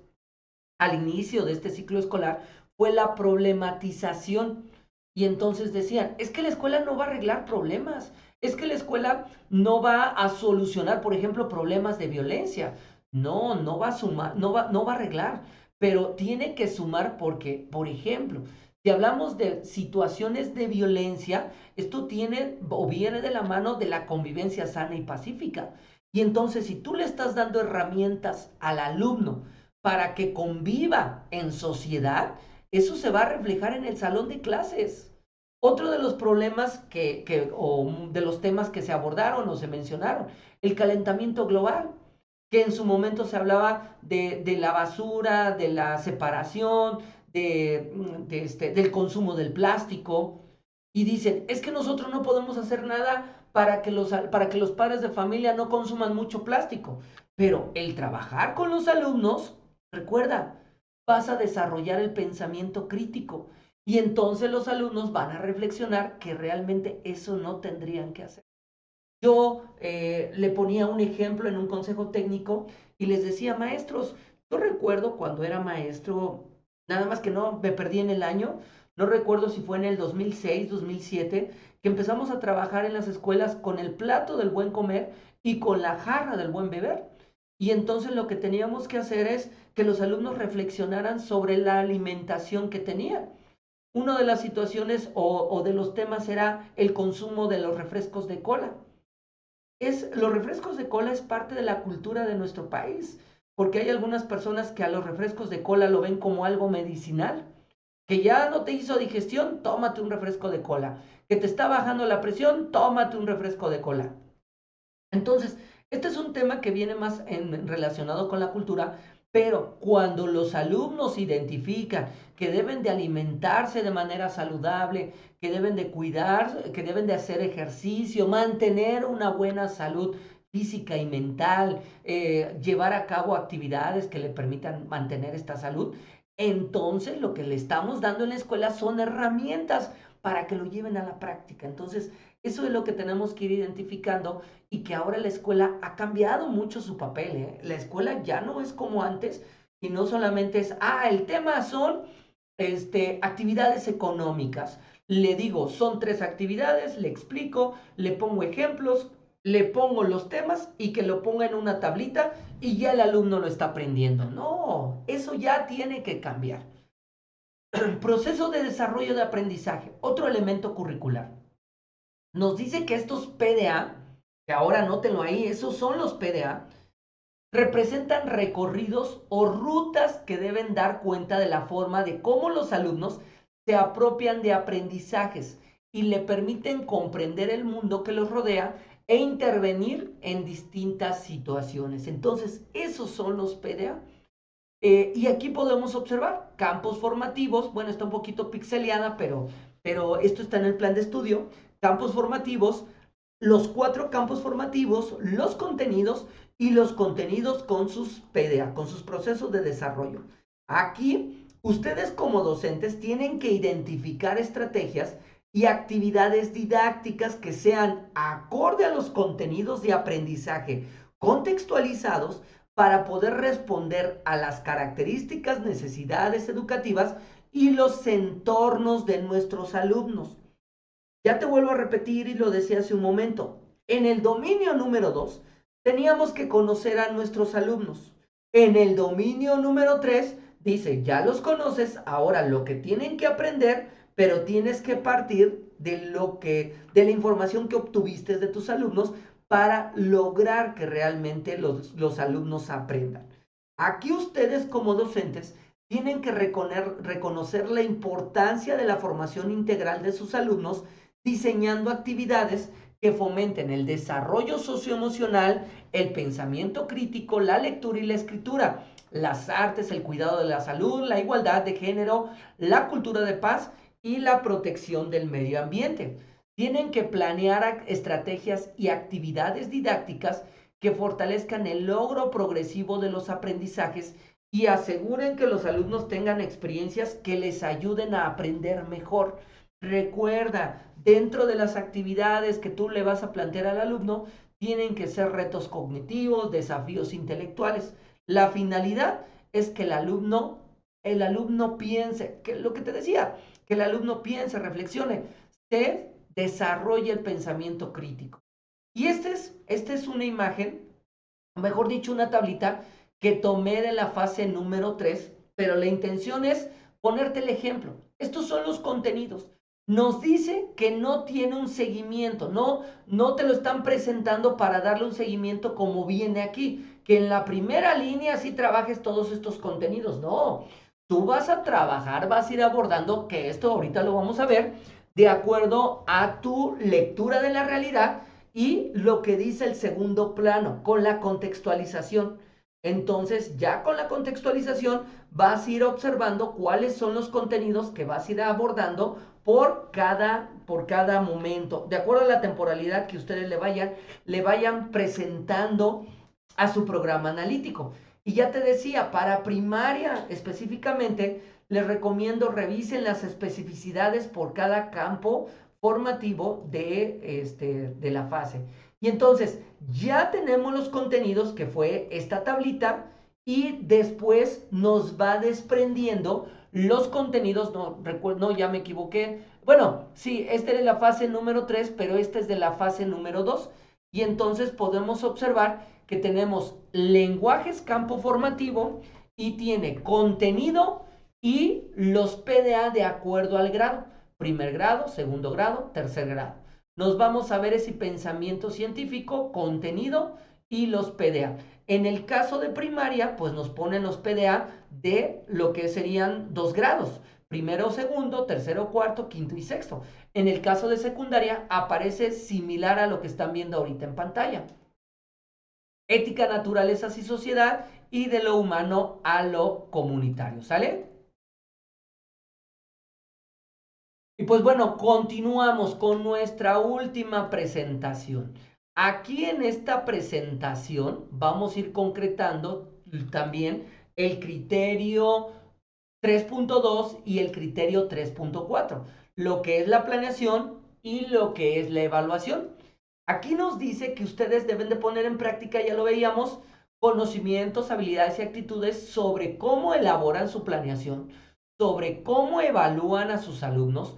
al inicio de este ciclo escolar fue la problematización. Y entonces decían, es que la escuela no va a arreglar problemas, es que la escuela no va a solucionar, por ejemplo, problemas de violencia. No, no va a sumar, no va a arreglar, pero tiene que sumar porque, por ejemplo, si hablamos de situaciones de violencia, esto tiene o viene de la mano de la convivencia sana y pacífica. Y entonces, si tú le estás dando herramientas al alumno para que conviva en sociedad, eso se va a reflejar en el salón de clases. Otro de los problemas o de los temas que se abordaron o se mencionaron, el calentamiento global, que en su momento se hablaba de la basura, de la separación, del consumo del plástico, y dicen, es que nosotros no podemos hacer nada para que los padres de familia no consuman mucho plástico, pero el trabajar con los alumnos, recuerda, vas a desarrollar el pensamiento crítico y entonces los alumnos van a reflexionar que realmente eso no tendrían que hacer. Yo le ponía un ejemplo en un consejo técnico y les decía, maestros, yo recuerdo cuando era maestro, nada más que no me perdí en el año, no recuerdo si fue en el 2006, 2007, que empezamos a trabajar en las escuelas con el plato del buen comer y con la jarra del buen beber. Y entonces lo que teníamos que hacer es que los alumnos reflexionaran sobre la alimentación que tenían. Una de las situaciones o de los temas era el consumo de los refrescos de cola. Los refrescos de cola es parte de la cultura de nuestro país, porque hay algunas personas que a los refrescos de cola lo ven como algo medicinal, que ya no te hizo digestión, tómate un refresco de cola, que te está bajando la presión, tómate un refresco de cola. Entonces, este es un tema que viene más relacionado con la cultura, pero cuando los alumnos identifican que deben de alimentarse de manera saludable, que deben de cuidar, que deben de hacer ejercicio, mantener una buena salud física y mental, llevar a cabo actividades que le permitan mantener esta salud, entonces lo que le estamos dando en la escuela son herramientas para que lo lleven a la práctica. Entonces, eso es lo que tenemos que ir identificando y que ahora la escuela ha cambiado mucho su papel, ¿eh? La escuela ya no es como antes y no solamente es, el tema son actividades económicas. Le digo, son 3 actividades, le explico, le pongo ejemplos, le pongo los temas y que lo ponga en una tablita y ya el alumno lo está aprendiendo. No, eso ya tiene que cambiar. Proceso de desarrollo de aprendizaje, otro elemento curricular. Nos dice que estos PDA, que ahora anótenlo ahí, esos son los PDA, representan recorridos o rutas que deben dar cuenta de la forma de cómo los alumnos se apropian de aprendizajes y le permiten comprender el mundo que los rodea e intervenir en distintas situaciones. Entonces, esos son los PDA. Y aquí podemos observar campos formativos, bueno, está un poquito pixeleada, pero esto está en el plan de estudio, campos formativos, los 4 campos formativos, los contenidos y los contenidos con sus PDA, con sus procesos de desarrollo. Aquí, ustedes como docentes tienen que identificar estrategias y actividades didácticas que sean acorde a los contenidos de aprendizaje contextualizados para poder responder a las características, necesidades educativas y los entornos de nuestros alumnos. Ya te vuelvo a repetir y lo decía hace un momento. En el dominio número 2 teníamos que conocer a nuestros alumnos. En el dominio número 3 dice, ya los conoces, ahora lo que tienen que aprender, pero tienes que partir de la información que obtuviste de tus alumnos para lograr que realmente los alumnos aprendan. Aquí ustedes como docentes tienen que reconocer la importancia de la formación integral de sus alumnos, diseñando actividades que fomenten el desarrollo socioemocional, el pensamiento crítico, la lectura y la escritura, las artes, el cuidado de la salud, la igualdad de género, la cultura de paz y la protección del medio ambiente. Tienen que planear estrategias y actividades didácticas que fortalezcan el logro progresivo de los aprendizajes y aseguren que los alumnos tengan experiencias que les ayuden a aprender mejor. Recuerda, dentro de las actividades que tú le vas a plantear al alumno, tienen que ser retos cognitivos, desafíos intelectuales. La finalidad es que el alumno piense, que lo que te decía, que el alumno piense, reflexione, se desarrolle el pensamiento crítico. Y esta es una imagen, mejor dicho, una tablita que tomé de la fase número 3, pero la intención es ponerte el ejemplo. Estos son los contenidos. Nos dice que no tiene un seguimiento, no te lo están presentando para darle un seguimiento como viene aquí, que en la primera línea sí trabajes todos estos contenidos. No, tú vas a trabajar, vas a ir abordando, que esto ahorita lo vamos a ver, de acuerdo a tu lectura de la realidad y lo que dice el segundo plano, con la contextualización. Entonces, ya con la contextualización vas a ir observando cuáles son los contenidos que vas a ir abordando por cada momento, de acuerdo a la temporalidad que ustedes le vayan presentando a su programa analítico. Y ya te decía, para primaria específicamente, les recomiendo revisen las especificidades por cada campo formativo de la fase. Y entonces ya tenemos los contenidos, que fue esta tablita, y después nos va desprendiendo los contenidos, no, ya me equivoqué. Bueno, sí, esta es la fase número 3, pero esta es de la fase número 2. Y entonces podemos observar que tenemos lenguajes campo formativo y tiene contenido y los PDA de acuerdo al grado. Primer grado, segundo grado, tercer grado. Nos vamos a ver ese pensamiento científico, contenido y los PDA. En el caso de primaria, pues nos ponen los PDA de lo que serían 2 grados. Primero, segundo, tercero, cuarto, quinto y sexto. En el caso de secundaria, aparece similar a lo que están viendo ahorita en pantalla. Ética, naturalezas y sociedad, y de lo humano a lo comunitario, ¿sale? Y pues bueno, continuamos con nuestra última presentación. Aquí en esta presentación vamos a ir concretando también el criterio 3.2 y el criterio 3.4, lo que es la planeación y lo que es la evaluación. Aquí nos dice que ustedes deben de poner en práctica, ya lo veíamos, conocimientos, habilidades y actitudes sobre cómo elaboran su planeación, sobre cómo evalúan a sus alumnos,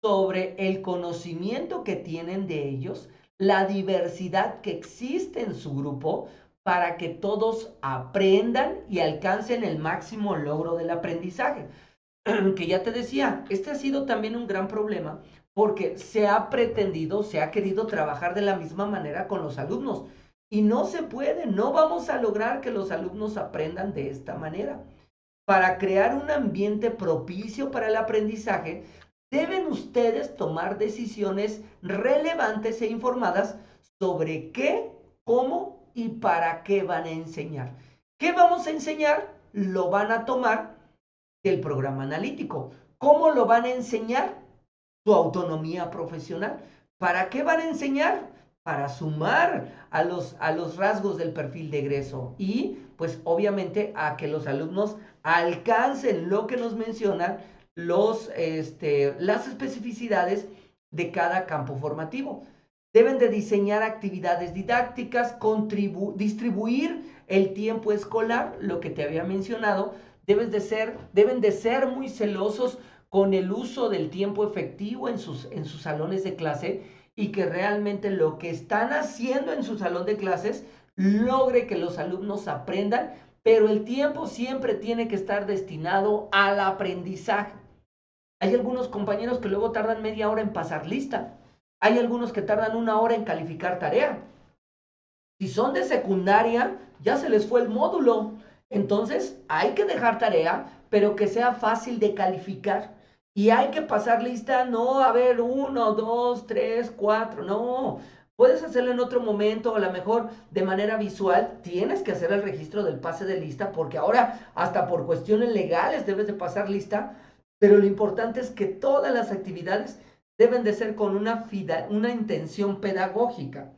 sobre el conocimiento que tienen de ellos, la diversidad que existe en su grupo para que todos aprendan y alcancen el máximo logro del aprendizaje. Que ya te decía, este ha sido también un gran problema porque se ha pretendido, se ha querido trabajar de la misma manera con los alumnos y no se puede, no vamos a lograr que los alumnos aprendan de esta manera. Para crear un ambiente propicio para el aprendizaje, deben ustedes tomar decisiones relevantes e informadas sobre qué, cómo y para qué van a enseñar. ¿Qué vamos a enseñar? Lo van a tomar del programa analítico. ¿Cómo lo van a enseñar? Su autonomía profesional. ¿Para qué van a enseñar? Para sumar a los rasgos del perfil de egreso y pues obviamente a que los alumnos alcancen lo que nos mencionan las especificidades de cada campo formativo. Deben de diseñar actividades didácticas, distribuir el tiempo escolar, lo que te había mencionado, deben de ser muy celosos con el uso del tiempo efectivo en sus salones de clase y que realmente lo que están haciendo en su salón de clases logre que los alumnos aprendan, pero el tiempo siempre tiene que estar destinado al aprendizaje. Hay algunos compañeros que luego tardan media hora en pasar lista. Hay algunos que tardan una hora en calificar tarea. Si son de secundaria, ya se les fue el módulo. Entonces, hay que dejar tarea, pero que sea fácil de calificar. Y hay que pasar lista, no, a ver, 1, 2, 3, 4, no. Puedes hacerlo en otro momento, o a lo mejor de manera visual. Tienes que hacer el registro del pase de lista, porque ahora, hasta por cuestiones legales, debes de pasar lista. Pero lo importante es que todas las actividades deben de ser con una intención pedagógica.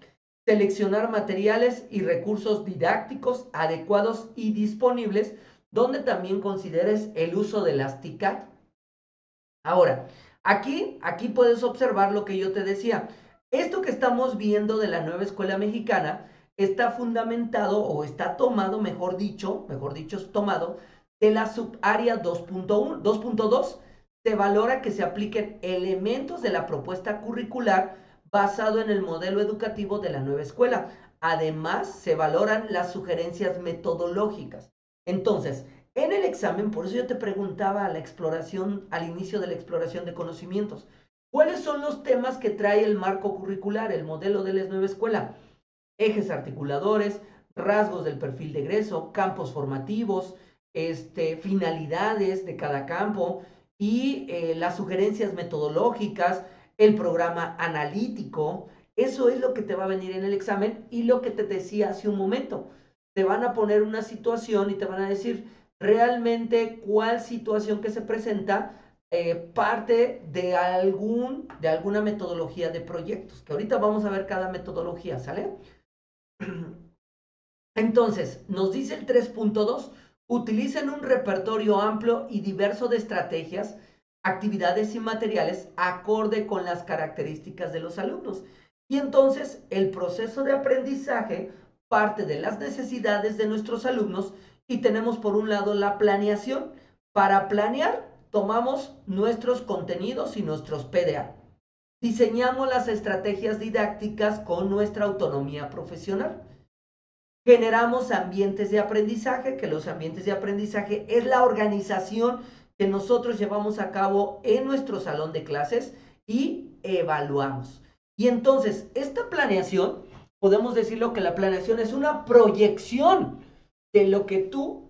Seleccionar materiales y recursos didácticos adecuados y disponibles, donde también consideres el uso de las TICAD. Ahora, aquí puedes observar lo que yo te decía. Esto que estamos viendo de la nueva escuela mexicana está fundamentado o está tomado, mejor dicho, es tomado de la subárea 2.1, 2.2. Se valora que se apliquen elementos de la propuesta curricular basado en el modelo educativo de la nueva escuela. Además, se valoran las sugerencias metodológicas. Entonces, en el examen, por eso yo te preguntaba la exploración, al inicio de la exploración de conocimientos, ¿cuáles son los temas que trae el marco curricular, el modelo de la nueva escuela? Ejes articuladores, rasgos del perfil de egreso, campos formativos, finalidades de cada campo y las sugerencias metodológicas, el programa analítico. Eso es lo que te va a venir en el examen y lo que te decía hace un momento. Te van a poner una situación y te van a decir realmente cuál situación que se presenta parte de alguna metodología de proyectos, que ahorita vamos a ver cada metodología, ¿sale? Entonces, nos dice el 3.2, utilicen un repertorio amplio y diverso de estrategias, actividades y materiales acorde con las características de los alumnos. Y entonces, el proceso de aprendizaje parte de las necesidades de nuestros alumnos y tenemos por un lado la planeación. Para planear, tomamos nuestros contenidos y nuestros PDA. Diseñamos las estrategias didácticas con nuestra autonomía profesional. Generamos ambientes de aprendizaje, que los ambientes de aprendizaje es la organización que nosotros llevamos a cabo en nuestro salón de clases y evaluamos. Y entonces, esta planeación, podemos decirlo que la planeación es una proyección de lo que tú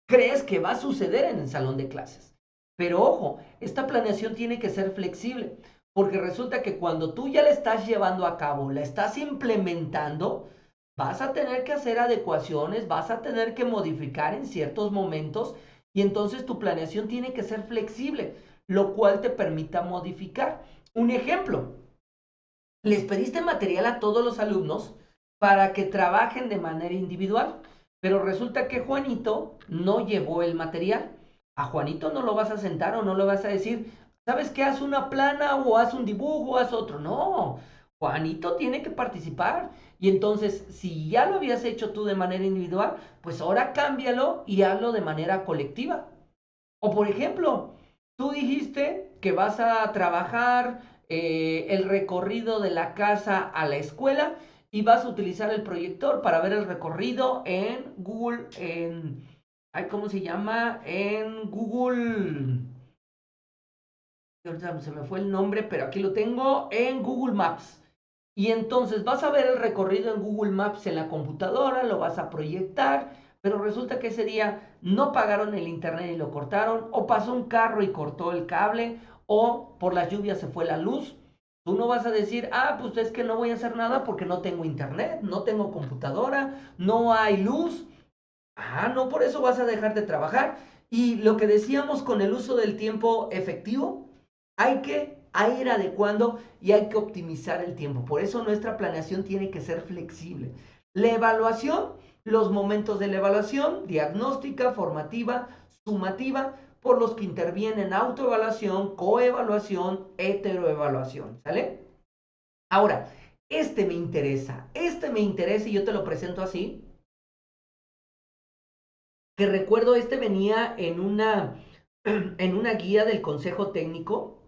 crees que va a suceder en el salón de clases. Pero ojo, esta planeación tiene que ser flexible, porque resulta que cuando tú ya la estás llevando a cabo, la estás implementando, vas a tener que hacer adecuaciones, vas a tener que modificar en ciertos momentos y entonces tu planeación tiene que ser flexible, lo cual te permita modificar. Un ejemplo, les pediste material a todos los alumnos para que trabajen de manera individual, pero resulta que Juanito no llevó el material. A Juanito no lo vas a sentar o no lo vas a decir, ¿sabes qué? Haz una plana o haz un dibujo, haz otro. No, Juanito tiene que participar. Y entonces, si ya lo habías hecho tú de manera individual, pues ahora cámbialo y hazlo de manera colectiva. O por ejemplo, tú dijiste que vas a trabajar el recorrido de la casa a la escuela y vas a utilizar el proyector para ver el recorrido en Google, ¿cómo se llama? En Google, ahorita se me fue el nombre, pero aquí lo tengo, en Google Maps. Y entonces vas a ver el recorrido en Google Maps en la computadora, lo vas a proyectar, pero resulta que ese día no pagaron el internet y lo cortaron, o pasó un carro y cortó el cable, o por las lluvias se fue la luz. Tú no vas a decir, ah, pues es que no voy a hacer nada porque no tengo internet, no tengo computadora, no hay luz. Ah, no, por eso vas a dejar de trabajar. Y lo que decíamos con el uso del tiempo efectivo, hay que ir adecuando y hay que optimizar el tiempo. Por eso nuestra planeación tiene que ser flexible. La evaluación, los momentos de la evaluación, diagnóstica, formativa, sumativa, por los que intervienen autoevaluación, coevaluación, heteroevaluación. ¿Sale? Ahora, este me interesa y yo te lo presento así. que recuerdo venía en una guía del Consejo Técnico,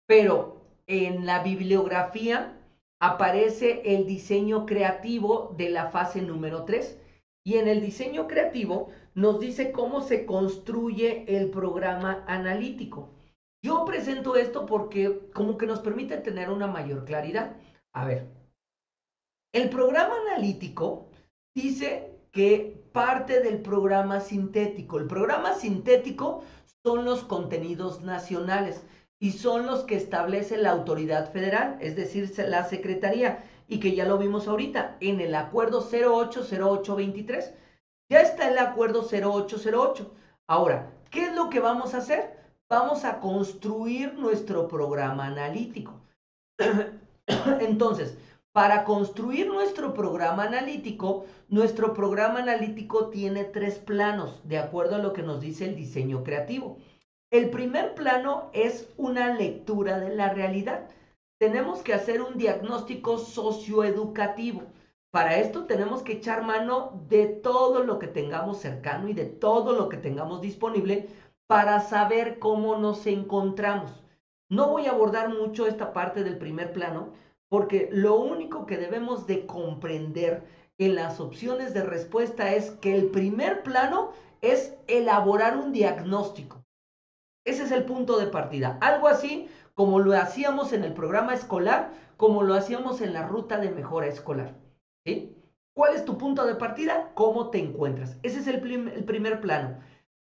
pero en la bibliografía aparece el diseño creativo de la fase número 3. Y en el diseño creativo nos dice cómo se construye el programa analítico. Yo presento esto porque como que nos permite tener una mayor claridad. A ver, el programa analítico dice que parte del programa sintético. El programa sintético son los contenidos nacionales y son los que establece la autoridad federal, es decir, la Secretaría, y que ya lo vimos ahorita en el acuerdo 080823. Ya está el acuerdo 0808. Ahora, ¿qué es lo que vamos a hacer? Vamos a construir nuestro programa analítico. Entonces, para construir nuestro programa analítico tiene 3 planos, de acuerdo a lo que nos dice el diseño creativo. El primer plano es una lectura de la realidad. Tenemos que hacer un diagnóstico socioeducativo. Para esto tenemos que echar mano de todo lo que tengamos cercano y de todo lo que tengamos disponible para saber cómo nos encontramos. No voy a abordar mucho esta parte del primer plano, porque lo único que debemos de comprender en las opciones de respuesta es que el primer plano es elaborar un diagnóstico. Ese es el punto de partida. Algo así como lo hacíamos en el programa escolar, como lo hacíamos en la ruta de mejora escolar. ¿Sí? ¿Cuál es tu punto de partida? ¿Cómo te encuentras? Ese es el primer plano.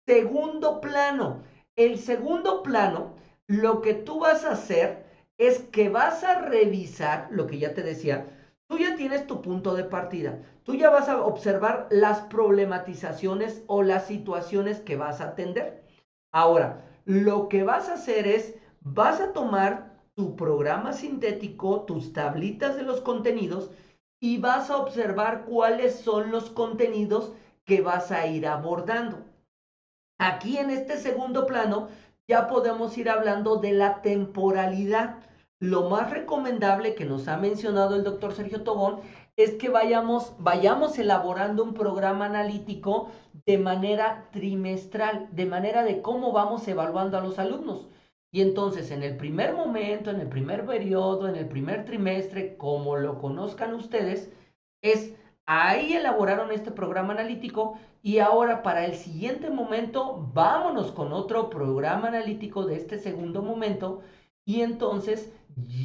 Segundo plano. El segundo plano, lo que tú vas a hacer es que vas a revisar lo que ya te decía. Tú ya tienes tu punto de partida. Tú ya vas a observar las problematizaciones o las situaciones que vas a atender. Ahora, lo que vas a hacer es, vas a tomar tu programa sintético, tus tablitas de los contenidos y vas a observar cuáles son los contenidos que vas a ir abordando. Aquí en este segundo plano ya podemos ir hablando de la temporalidad. Lo más recomendable que nos ha mencionado el doctor Sergio Tobón es que vayamos elaborando un programa analítico de manera trimestral, de manera de cómo vamos evaluando a los alumnos. Y entonces en el primer momento, en el primer periodo, en el primer trimestre, como lo conozcan ustedes, es ahí elaboraron este programa analítico y ahora para el siguiente momento vámonos con otro programa analítico de este segundo momento y entonces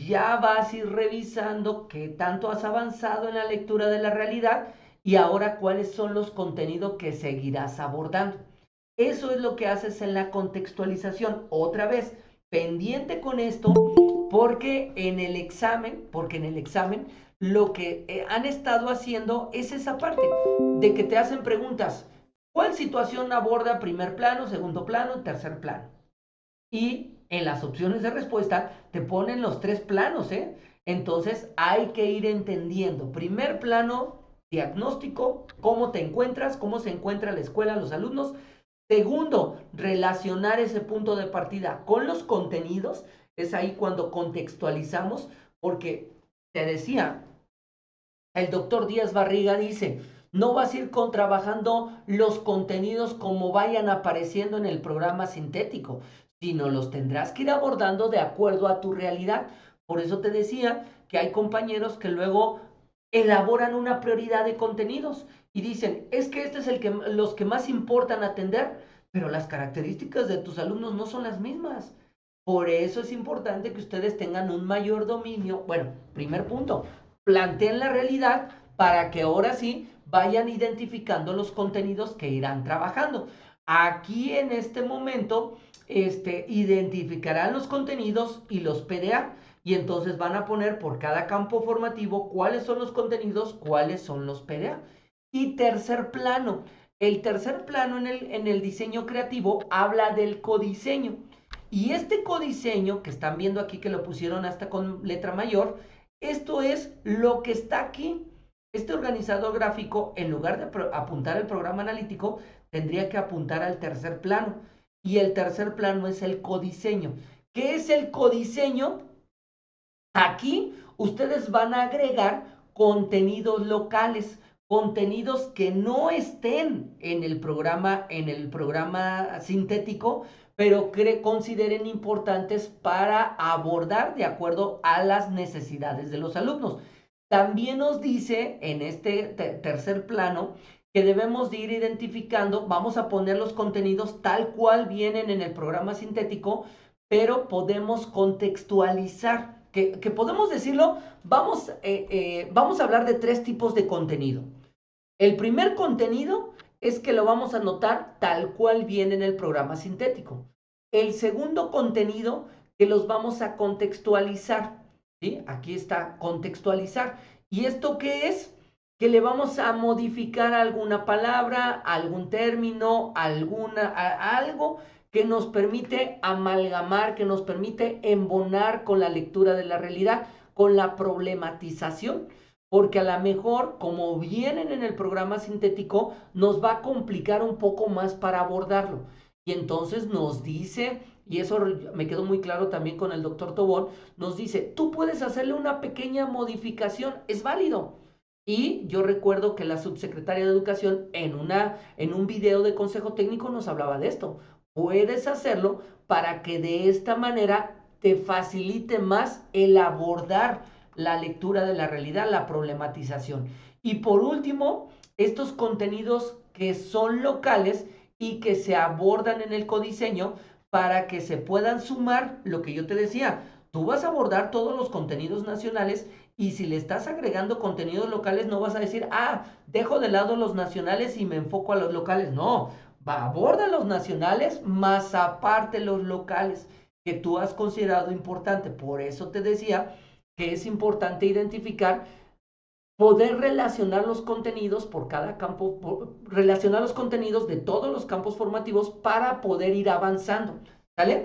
ya vas a ir revisando qué tanto has avanzado en la lectura de la realidad y ahora cuáles son los contenidos que seguirás abordando. Eso es lo que haces en la contextualización. Otra vez, pendiente con esto, porque en el examen lo que han estado haciendo es esa parte de que te hacen preguntas. ¿Cuál situación aborda primer plano, segundo plano, tercer plano? Y en las opciones de respuesta te ponen los 3 planos, ¿eh? Entonces hay que ir entendiendo. Primer plano, diagnóstico, cómo te encuentras, cómo se encuentra la escuela, los alumnos. Segundo, relacionar ese punto de partida con los contenidos. Es ahí cuando contextualizamos, porque te decía, el doctor Díaz Barriga dice, no vas a ir trabajando los contenidos como vayan apareciendo en el programa sintético, sino los tendrás que ir abordando de acuerdo a tu realidad. Por eso te decía que hay compañeros que luego elaboran una prioridad de contenidos y dicen, es que este es los que más importan atender, pero las características de tus alumnos no son las mismas. Por eso es importante que ustedes tengan un mayor dominio. Bueno, primer punto, planteen la realidad para que ahora sí vayan identificando los contenidos que irán trabajando. Aquí en este momento, identificarán los contenidos y los PDA y entonces van a poner por cada campo formativo cuáles son los contenidos, cuáles son los PDA. Y tercer plano, el tercer plano en el diseño creativo habla del codiseño. Y este codiseño que están viendo aquí que lo pusieron hasta con letra mayor, esto es lo que está aquí. Este organizador gráfico, en lugar de apuntar al programa analítico, tendría que apuntar al tercer plano. Y el tercer plano es el codiseño. ¿Qué es el codiseño? Aquí ustedes van a agregar contenidos locales. contenidos que no estén en el programa sintético, pero que consideren importantes para abordar de acuerdo a las necesidades de los alumnos. También nos dice en este tercer plano que debemos de ir identificando, vamos a poner los contenidos tal cual vienen en el programa sintético, pero podemos contextualizar, que podemos decirlo, vamos a hablar de tres tipos de contenido. El primer contenido es que lo vamos a anotar tal cual viene en el programa sintético. El segundo contenido que los vamos a contextualizar, ¿sí? Aquí está contextualizar. ¿Y esto qué es? Que le vamos a modificar alguna palabra, algún término, algo que nos permite amalgamar, que nos permite embonar con la lectura de la realidad, con la problematización, porque a lo mejor, como vienen en el programa sintético, nos va a complicar un poco más para abordarlo. Y entonces nos dice, y eso me quedó muy claro también con el doctor Tobón, nos dice, tú puedes hacerle una pequeña modificación, es válido. Y yo recuerdo que la subsecretaria de Educación en un video de consejo técnico nos hablaba de esto. Puedes hacerlo para que de esta manera te facilite más el abordar la lectura de la realidad, la problematización. Y por último, estos contenidos que son locales y que se abordan en el codiseño para que se puedan sumar lo que yo te decía. Tú vas a abordar todos los contenidos nacionales y si le estás agregando contenidos locales no vas a decir, dejo de lado los nacionales y me enfoco a los locales. No, aborda los nacionales más aparte los locales que tú has considerado importante. Por eso te decía que es importante identificar, poder relacionar los contenidos por cada campo, relacionar los contenidos de todos los campos formativos para poder ir avanzando, ¿sale?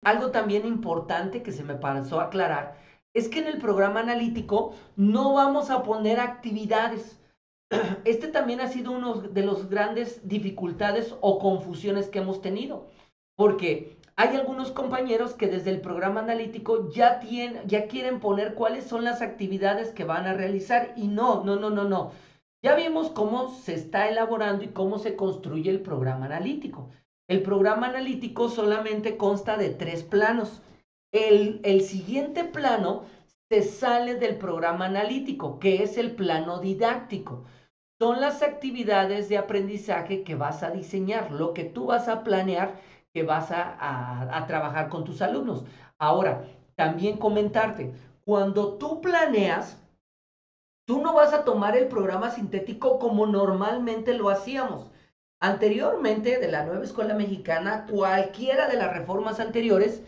Algo también importante que se me pasó a aclarar es que en el programa analítico no vamos a poner actividades. Este también ha sido uno de los grandes dificultades o confusiones que hemos tenido, porque hay algunos compañeros que desde el programa analítico ya quieren poner cuáles son las actividades que van a realizar y no. Ya vimos cómo se está elaborando y cómo se construye el programa analítico. El programa analítico solamente consta de 3 planos. El siguiente plano se sale del programa analítico, que es el plano didáctico. Son las actividades de aprendizaje que vas a diseñar, lo que tú vas a planear que vas a trabajar con tus alumnos. Ahora, también comentarte, cuando tú planeas, tú no vas a tomar el programa sintético como normalmente lo hacíamos. Anteriormente, de la nueva escuela mexicana, cualquiera de las reformas anteriores,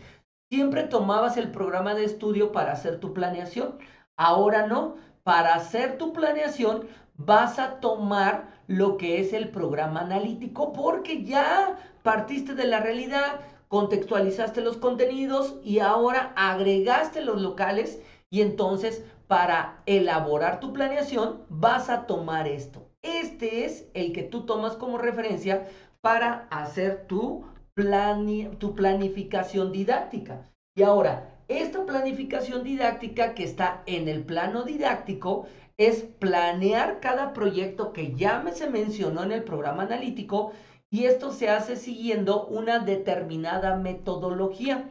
siempre tomabas el programa de estudio para hacer tu planeación. Ahora no, para hacer tu planeación vas a tomar lo que es el programa analítico porque ya partiste de la realidad, contextualizaste los contenidos y ahora agregaste los locales y entonces para elaborar tu planeación vas a tomar esto. Este es el que tú tomas como referencia para hacer tu planificación didáctica. Y ahora, esta planificación didáctica que está en el plano didáctico es planear cada proyecto que ya se mencionó en el programa analítico y esto se hace siguiendo una determinada metodología.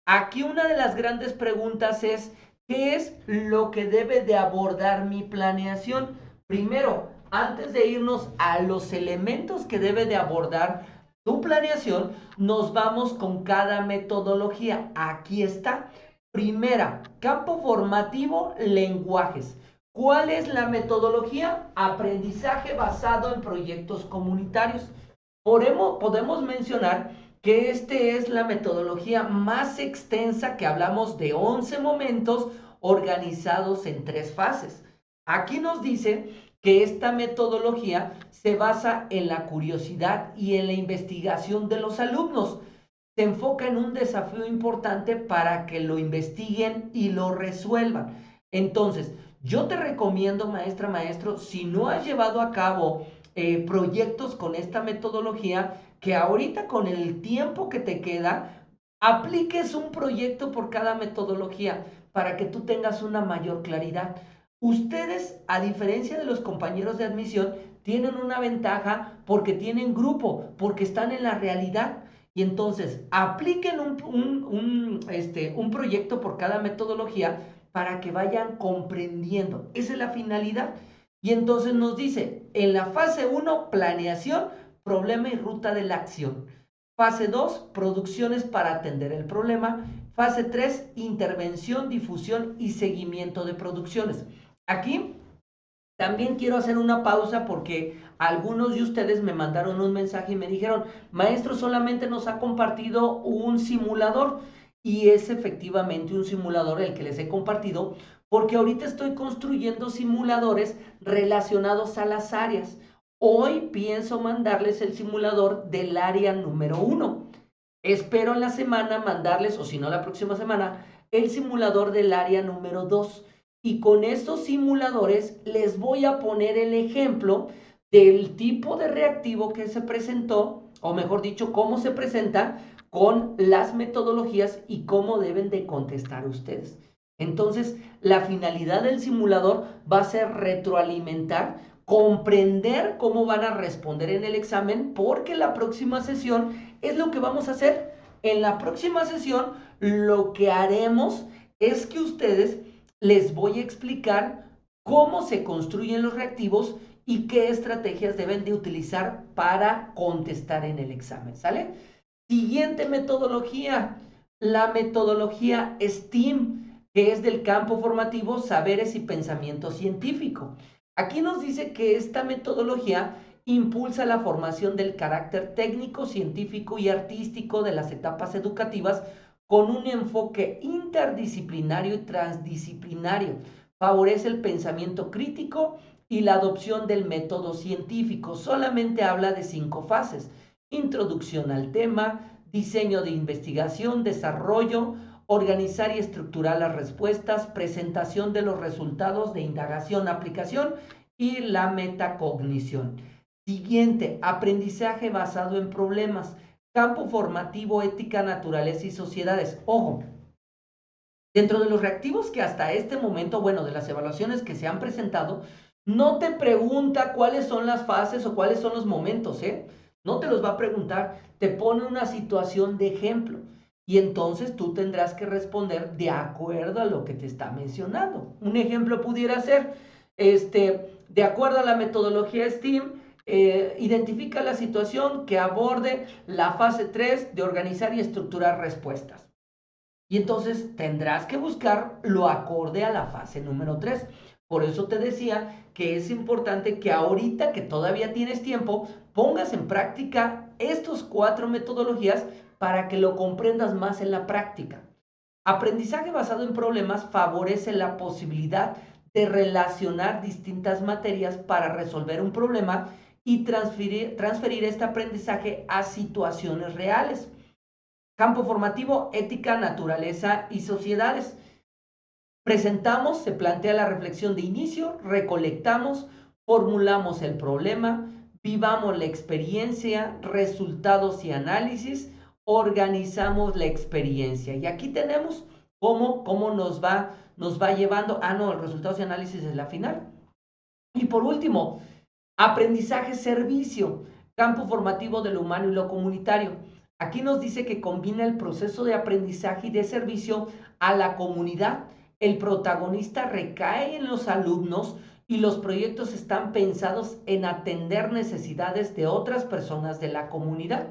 Aquí una de las grandes preguntas es, ¿qué es lo que debe de abordar mi planeación? Primero, antes de irnos a los elementos que debe de abordar tu planeación, nos vamos con cada metodología. Aquí está. Primera, campo formativo, lenguajes. ¿Cuál es la metodología? Aprendizaje basado en proyectos comunitarios. Podemos mencionar que este es la metodología más extensa, que hablamos de 11 momentos organizados en 3 fases. Aquí nos dice que esta metodología se basa en la curiosidad y en la investigación de los alumnos. Se enfoca en un desafío importante para que lo investiguen y lo resuelvan. Entonces, yo te recomiendo, maestra, maestro, si no has llevado a cabo proyectos con esta metodología, que ahorita con el tiempo que te queda, apliques un proyecto por cada metodología para que tú tengas una mayor claridad. Ustedes, a diferencia de los compañeros de admisión, tienen una ventaja porque tienen grupo, porque están en la realidad. Y entonces apliquen un proyecto por cada metodología para que vayan comprendiendo. Esa es la finalidad. Y entonces nos dice, en la fase 1, planeación, problema y ruta de la acción. Fase 2, producciones para atender el problema. Fase 3, intervención, difusión y seguimiento de producciones. Aquí también quiero hacer una pausa porque algunos de ustedes me mandaron un mensaje y me dijeron, maestro, solamente nos ha compartido un simulador. Y es efectivamente un simulador el que les he compartido porque ahorita estoy construyendo simuladores relacionados a las áreas. Hoy pienso mandarles el simulador del área número 1. Espero en la semana mandarles, o si no la próxima semana, el simulador del área número 2. Y con estos simuladores les voy a poner el ejemplo del tipo de reactivo que se presentó, o mejor dicho, cómo se presenta con las metodologías y cómo deben de contestar ustedes. Entonces, la finalidad del simulador va a ser retroalimentar, comprender cómo van a responder en el examen, porque la próxima sesión es lo que vamos a hacer. En la próxima sesión, lo que haremos es que ustedes les voy a explicar cómo se construyen los reactivos y qué estrategias deben de utilizar para contestar en el examen, ¿sale? Siguiente metodología, la metodología STEAM, que es del campo formativo Saberes y Pensamiento Científico. Aquí nos dice que esta metodología impulsa la formación del carácter técnico, científico y artístico de las etapas educativas con un enfoque interdisciplinario y transdisciplinario. Favorece el pensamiento crítico y la adopción del método científico. Solamente habla de 5 fases: introducción al tema, diseño de investigación, desarrollo, organizar y estructurar las respuestas, presentación de los resultados de indagación, aplicación y la metacognición. Siguiente, aprendizaje basado en problemas, campo formativo, ética, naturaleza y sociedades. Ojo, dentro de los reactivos que hasta este momento, bueno, de las evaluaciones que se han presentado, no te pregunta cuáles son las fases o cuáles son los momentos, ¿eh? No te los va a preguntar, te pone una situación de ejemplo y entonces tú tendrás que responder de acuerdo a lo que te está mencionando. Un ejemplo pudiera ser, de acuerdo a la metodología STEAM, identifica la situación que aborde la fase 3 de organizar y estructurar respuestas. Y entonces tendrás que buscar lo acorde a la fase número 3. Por eso te decía que es importante que ahorita que todavía tienes tiempo, pongas en práctica estos 4 metodologías para que lo comprendas más en la práctica. Aprendizaje basado en problemas favorece la posibilidad de relacionar distintas materias para resolver un problema y transferir este aprendizaje a situaciones reales. Campo formativo, ética, naturaleza y sociedades. Presentamos, se plantea la reflexión de inicio, recolectamos, formulamos el problema, vivamos la experiencia, resultados y análisis, organizamos la experiencia. Y aquí tenemos cómo nos va llevando. Ah, no, el resultados y análisis es la final. Y por último, aprendizaje servicio, campo formativo de lo humano y lo comunitario. Aquí nos dice que combina el proceso de aprendizaje y de servicio a la comunidad. El protagonista recae en los alumnos y los proyectos están pensados en atender necesidades de otras personas de la comunidad.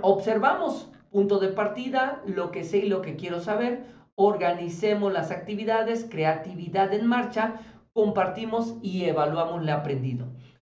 Observamos, punto de partida, lo que sé y lo que quiero saber, organicemos las actividades, creatividad en marcha, compartimos y evaluamos lo aprendido.